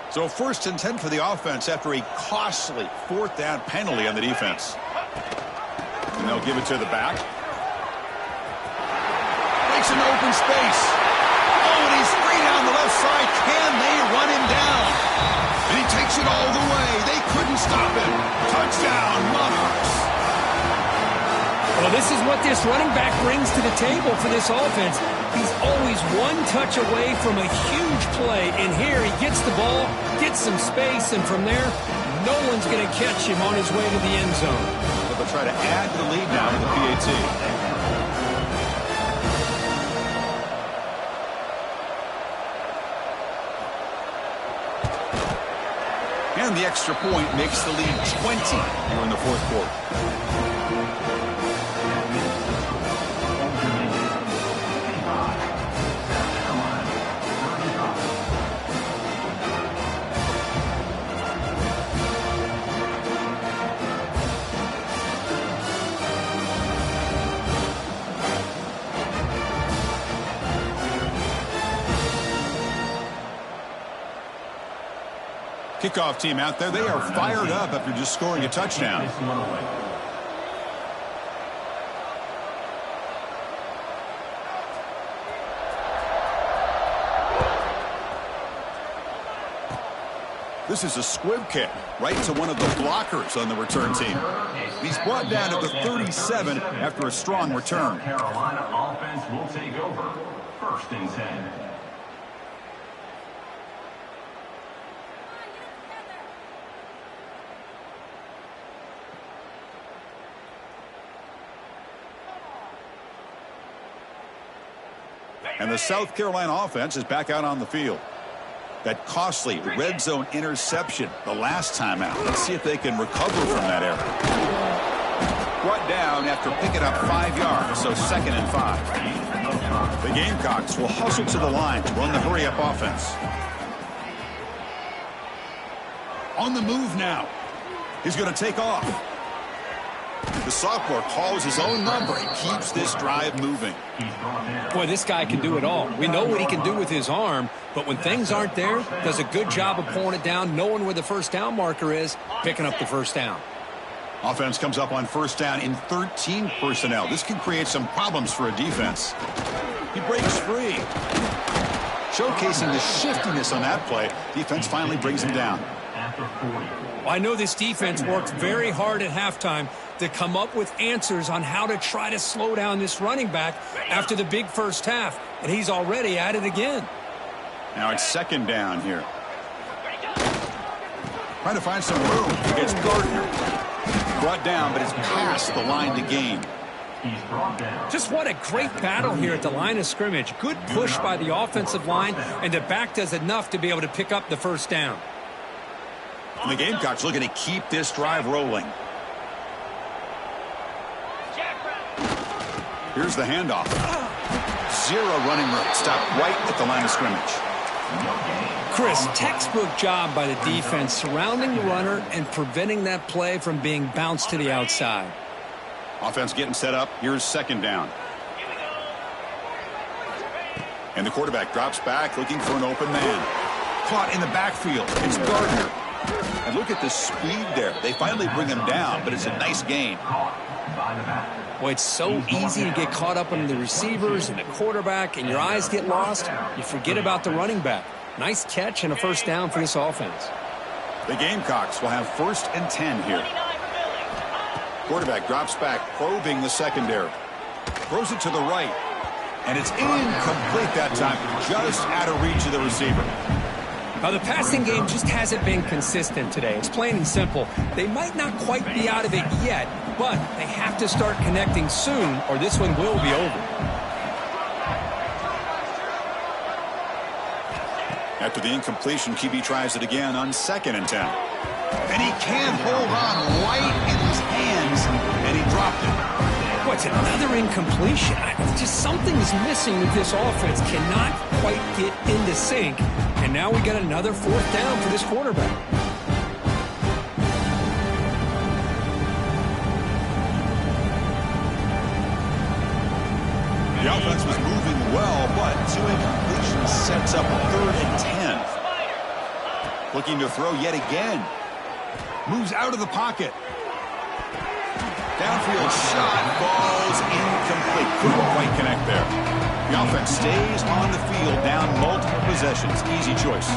So 1st and 10 for the offense after a costly 4th down penalty on the defense. And they'll give it to the back. Makes an open space. Oh, and he's free down the left side. Can they run him down? And he takes it all the way. They couldn't stop him. Touchdown, Monarchs. Well, this is what this running back brings to the table for this offense. He's always one touch away from a huge play. And here he gets the ball, gets some space, and from there, no one's going to catch him on his way to the end zone. But they'll try to add the lead now to the PAT. And the extra point makes the lead 20 here in the 4th quarter. Kickoff team out there, they are fired up after just scoring a touchdown. This is a squib kick right to one of the blockers on the return team. He's brought down to the 37 after a strong return. Carolina offense will take over. 1st and 10. And the South Carolina offense is back out on the field. That costly red zone interception the last time out. Let's see if they can recover from that error. Brought down after picking up 5 yards, so 2nd and 5. The Gamecocks will hustle to the line to run the hurry-up offense. On the move now. He's going to take off. The sophomore calls his own number. He keeps this drive moving. Boy, this guy can do it all. We know what he can do with his arm, but when things aren't there, does a good job of pulling it down, knowing where the first down marker is, picking up the first down. Offense comes up on first down in 13 personnel. This can create some problems for a defense. He breaks free. Showcasing the shiftiness on that play, defense finally brings him down. Well, I know this defense worked very hard at halftime to come up with answers on how to try to slow down this running back after the big first half, and he's already at it again. Now it's 2nd down here. Trying to find some room against Gardner. Brought down, but it's past the line to gain. Just what a great battle here at the line of scrimmage. Good push by the offensive line, and the back does enough to be able to pick up the first down. And the Gamecocks looking to keep this drive rolling. Here's the handoff. 0 running room. Stopped right at the line of scrimmage. Chris, textbook job by the defense surrounding the runner and preventing that play from being bounced to the outside. Offense getting set up. Here's 2nd down. And the quarterback drops back looking for an open man. Caught in the backfield. It's Gardner. And look at the speed there. They finally bring him down, but it's a nice gain. Boy, it's so easy to get caught up on the receivers and the quarterback, and your eyes get lost. You forget about the running back. Nice catch and a first down for this offense. The Gamecocks will have 1st and 10 here. Quarterback drops back, probing the secondary. Throws it to the right. And it's incomplete that time, just out of reach of the receiver. Now, the passing game just hasn't been consistent today. It's plain and simple. They might not quite be out of it yet, but they have to start connecting soon, or this one will be over. After the incompletion, QB tries it again on 2nd and 10. And he can't hold on right in his hands, and he dropped it. What's another incompletion? Just something is missing with this offense. Cannot quite get into sync. And now we got another 4th down for this quarterback. The offense was moving well, but 2 incompletions sets up a 3rd and 10. Looking to throw yet again. Moves out of the pocket. Downfield shot falls incomplete. Couldn't quite connect there. The offense stays on the field down multiple possessions. Easy choice.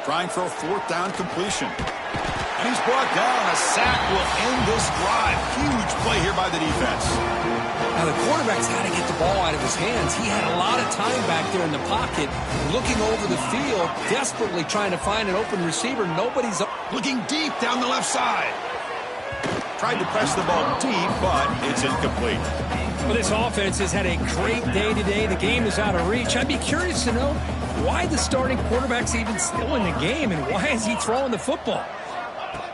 Trying for a 4th down completion. And he's brought down. A sack will end this drive. Huge play here by the defense. Now, the quarterback's got to get the ball out of his hands. He had a lot of time back there in the pocket, looking over the field, desperately trying to find an open receiver. Nobody's up. Looking deep down the left side. Tried to press the ball deep, but it's incomplete. Well, this offense has had a great day today. The game is out of reach. I'd be curious to know why the starting quarterback's even still in the game, and why is he throwing the football?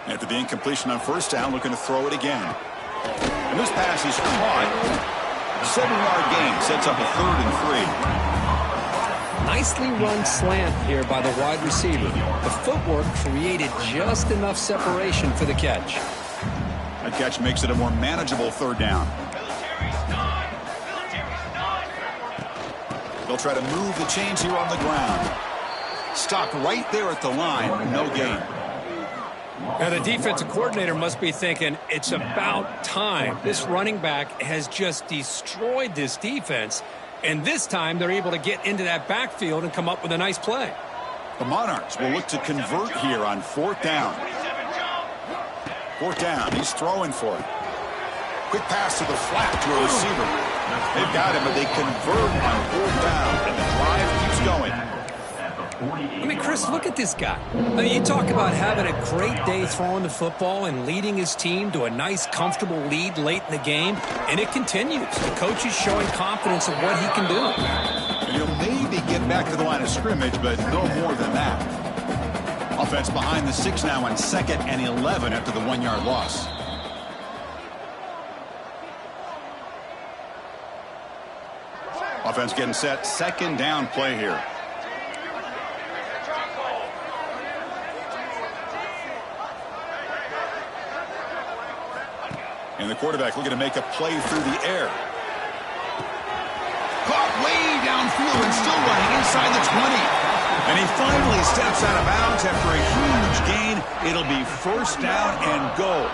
After the incompletion on 1st down, looking to throw it again. And this pass is caught. 7-yard gain sets up a 3rd and 3. Nicely run slant here by the wide receiver. The footwork created just enough separation for the catch. That catch makes it a more manageable 3rd down. They'll try to move the chains here on the ground. Stopped right there at the line. No gain. Now, the defensive coordinator must be thinking, it's about time. This running back has just destroyed this defense, And this time they're able to get into that backfield and come up with a nice play. The Monarchs will look to convert here on 4th down. 4th down. He's throwing for it. Quick pass to the flat to a receiver. They've got him, but they convert on 4th down, and the drive keeps going. I mean, Chris, look at this guy. I mean, you talk about having a great day throwing the football and leading his team to a nice, comfortable lead late in the game, and it continues. The coach is showing confidence of what he can do. And he'll maybe get back to the line of scrimmage, but no more than that. Offense behind the 6 now on 2nd and 11 after the 1-yard loss. Offense getting set. 2nd down play here. And the quarterback looking to make a play through the air. Caught way downfield and still running inside the 20. And he finally steps out of bounds after a huge gain. It'll be 1st down and goal.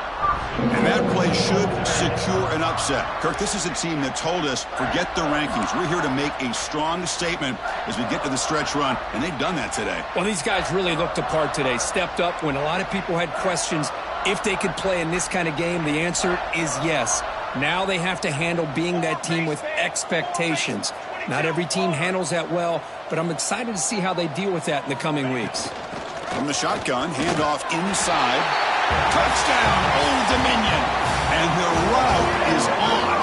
And that play should secure an upset. Kirk, this is a team that told us, forget the rankings. We're here to make a strong statement as we get to the stretch run, and they've done that today. Well, these guys really looked apart today, stepped up when a lot of people had questions if they could play in this kind of game. The answer is yes. Now they have to handle being that team with expectations. Not every team handles that well, but I'm excited to see how they deal with that in the coming weeks. From the shotgun, handoff inside. Touchdown, Old Dominion. And the route is on.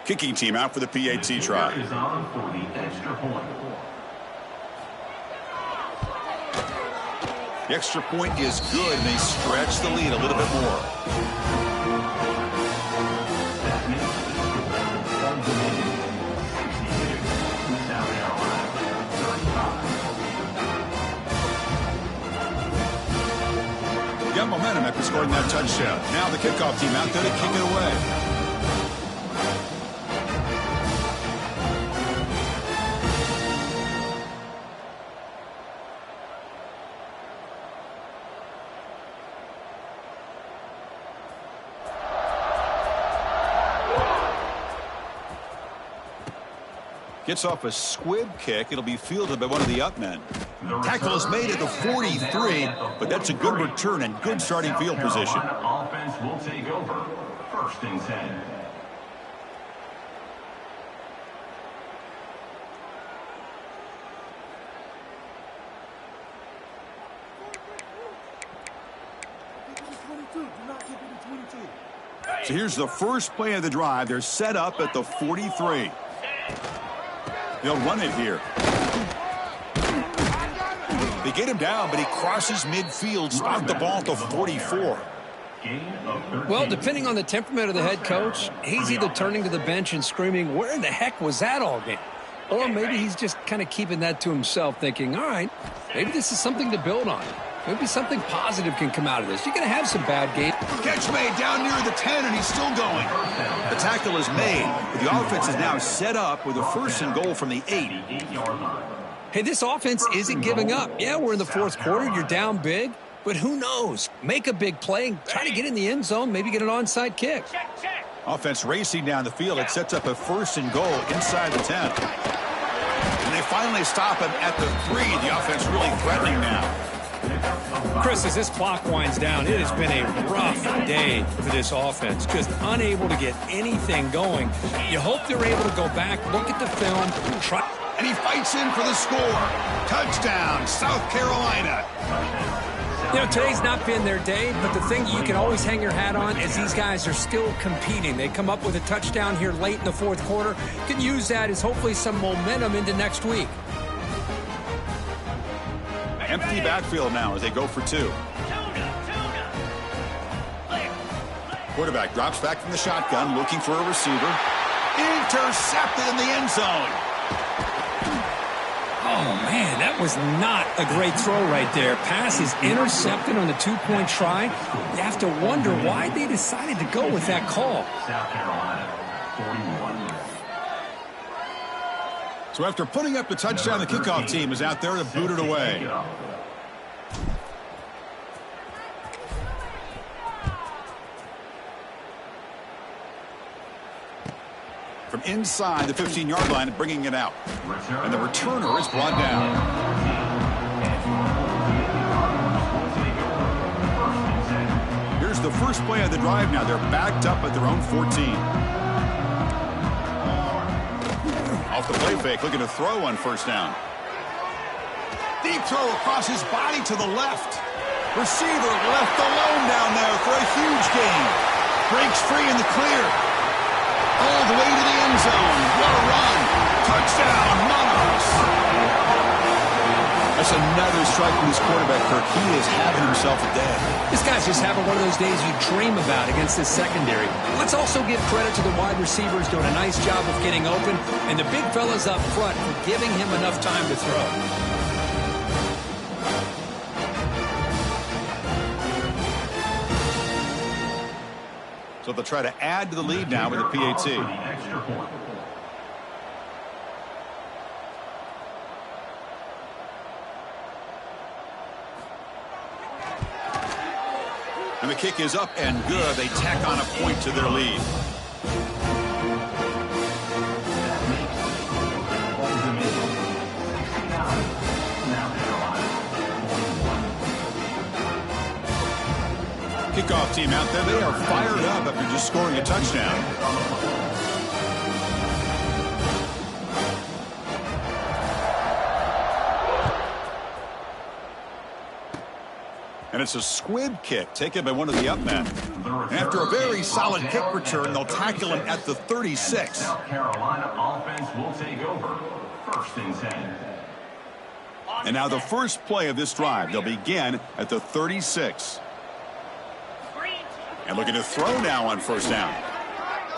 Kicking team out for the PAT try. Is on for the extra point. The extra point is good, and they stretch the lead a little bit more. Got momentum after scoring that touchdown. Now the kickoff team out there to kick it away. Gets off a squib kick. It'll be fielded by one of the up men. Tackle is made at the 43, but that's a good return and good starting field position. Offense will take over. 1st and 10. So here's the first play of the drive. They're set up at the 43. They'll run it here. They get him down, but he crosses midfield, spot the ball at the 44. Well, depending on the temperament of the head coach, he's either turning to the bench and screaming, where in the heck was that all game? Or maybe he's just kind of keeping that to himself, thinking, all right, maybe this is something to build on. Maybe something positive can come out of this. You're going to have some bad games. Catch made down near the 10, and he's still going. The tackle is made, but the offense is now set up with a 1st and goal from the 8. Hey, this offense isn't giving up. Yeah, we're in the 4th quarter. You're down big, but who knows? Make a big play and try to get in the end zone, maybe get an onside kick. Offense racing down the field. It sets up a 1st and goal inside the 10. And they finally stop him at the 3. The offense really threatening now. Chris, as this clock winds down, it has been a rough day for this offense. Just unable to get anything going. You hope they're able to go back, look at the film, try. And he fights in for the score. Touchdown, South Carolina. You know, today's not been their day, but the thing you can always hang your hat on is these guys are still competing. They come up with a touchdown here late in the 4th quarter. Can use that as hopefully some momentum into next week. Empty backfield now as they go for 2. Quarterback drops back from the shotgun, looking for a receiver. Intercepted in the end zone. Oh, man, that was not a great throw right there. Pass is intercepted on the two-point try. You have to wonder why they decided to go with that call. South Carolina, 41. So after putting up the touchdown, the kickoff team is out there to boot it away. From inside the 15-yard line, bringing it out. And the returner is brought down. Here's the first play of the drive now. They're backed up at their own 14. Off the play fake, looking to throw on first down. Deep throw across his body to the left. Receiver left alone down there for a huge gain. Breaks free in the clear. All the way to the end zone. What a run. Touchdown, Monarchs. That's another strike from this quarterback, Kirk. He is having himself a day. This guy's just having one of those days you dream about against this secondary. Let's also give credit to the wide receivers doing a nice job of getting open, and the big fellas up front for giving him enough time to throw. So they'll try to add to the lead now with a PAT. And the kick is up and good. They tack on a point to their lead. Kickoff team out there. They are fired up after just scoring a touchdown. And it's a squib kick taken by one of the up men. And after a very solid kick return, they'll tackle him at the 36. South Carolina offense will take over. 1st and 10. And now the first play of this drive. They'll begin at the 36. And looking to throw now on first down.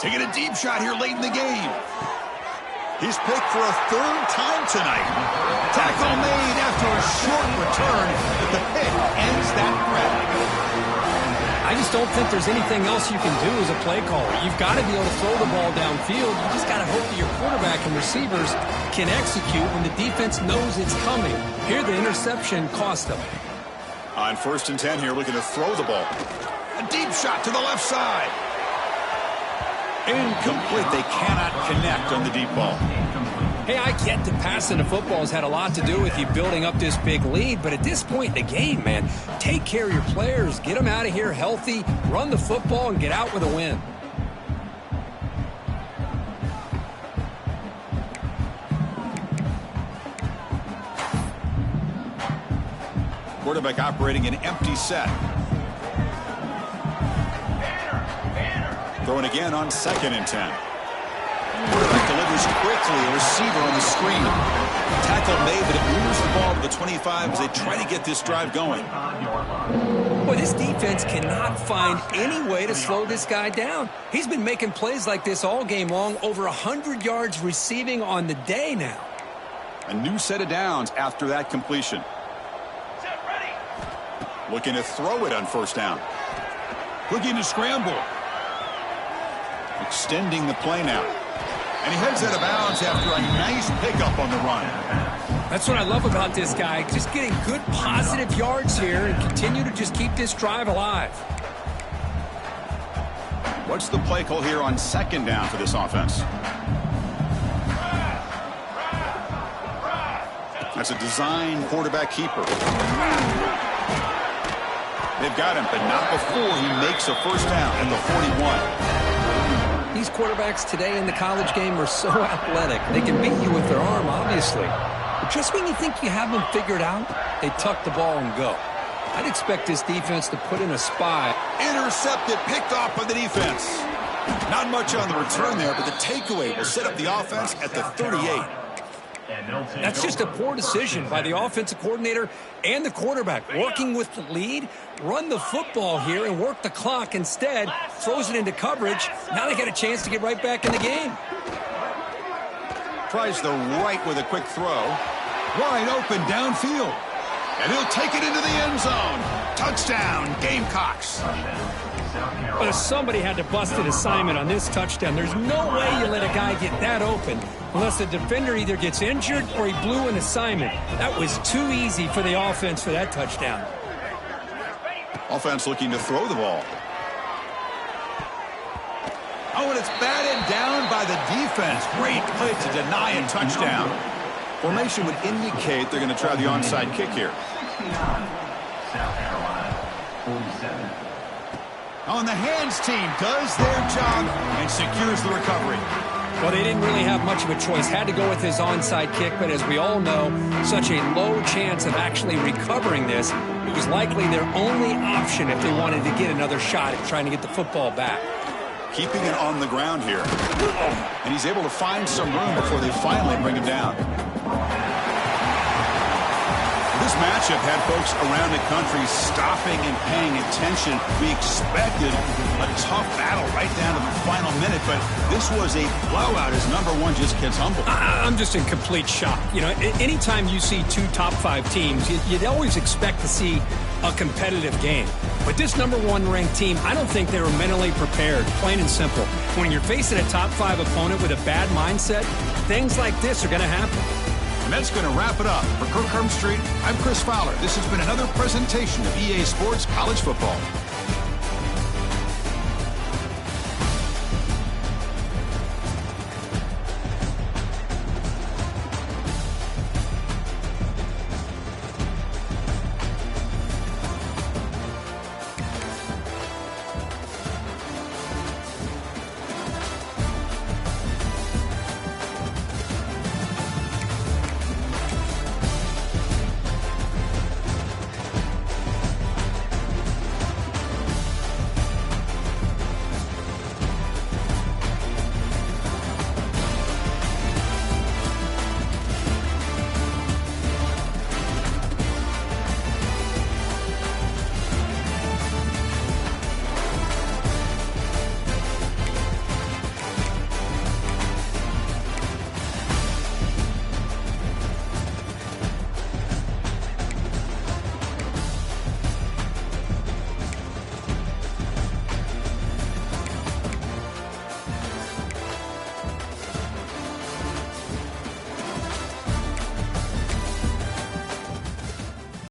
Taking a deep shot here late in the game. He's picked for a 3rd time tonight. Tackle made after a short return, but the pick ends that threat. I just don't think there's anything else you can do as a play caller. You've got to be able to throw the ball downfield. You just got to hope that your quarterback and receivers can execute when the defense knows it's coming. Here, the interception cost them. On 1st and 10 here, looking to throw the ball. A deep shot to the left side. Incomplete. They cannot connect on the deep ball. Hey, I get that passing the football has had a lot to do with you building up this big lead, but at this point in the game, man, take care of your players. Get them out of here healthy, run the football, and get out with a win. Quarterback operating an empty set. Throwing again on 2nd and 10. Quarterback delivers quickly. A receiver on the screen. Tackle made, but it moves the ball to the 25 as they try to get this drive going. Boy, this defense cannot find any way to slow this guy down. He's been making plays like this all game long, over 100 yards receiving on the day now. A new set of downs after that completion. Looking to throw it on first down. Looking to scramble. Extending the play now. And he heads out of bounds after a nice pickup on the run. That's what I love about this guy. Just getting good positive yards here and continue to just keep this drive alive. What's the play call here on 2nd down for this offense? That's a design quarterback keeper. They've got him, but not before he makes a first down in the 41. These quarterbacks today in the college game are so athletic. They can beat you with their arm, obviously. But just when you think you have them figured out, they tuck the ball and go. I'd expect this defense to put in a spy. Intercepted, picked off by the defense. Not much on the return there, but the takeaway will set up the offense at the 38. That's just a poor decision by the offensive coordinator and the quarterback. Working with the lead, run the football here and work the clock. Instead, throws it into coverage. Now they got a chance to get right back in the game. Tries the right with a quick throw. Wide open downfield. And he'll take it into the end zone. Touchdown, Gamecocks. But somebody had to bust an assignment on this touchdown. There's no way you let a guy get that open unless the defender either gets injured or he blew an assignment. That was too easy for the offense for that touchdown. Offense looking to throw the ball. Oh, and it's batted down by the defense. Great play to deny a touchdown. Formation would indicate they're going to try the onside kick here. 69, South Carolina, 47. On the hands team does their job and secures the recovery. Well, they didn't really have much of a choice. Had to go with his onside kick, but as we all know, such a low chance of actually recovering this. It was likely their only option if they wanted to get another shot at trying to get the football back. Keeping it on the ground here. And he's able to find some room before they finally bring him down. This matchup had folks around the country stopping and paying attention. We expected a tough battle right down to the final minute, but this was a blowout as number one just gets humbled. I'm just in complete shock. You know, anytime you see two top 5 teams, you'd always expect to see a competitive game. But this number 1 ranked team, I don't think they were mentally prepared, plain and simple. When you're facing a top 5 opponent with a bad mindset, things like this are going to happen. And that's going to wrap it up. For Kirk Street, I'm Chris Fowler. This has been another presentation of EA Sports College Football.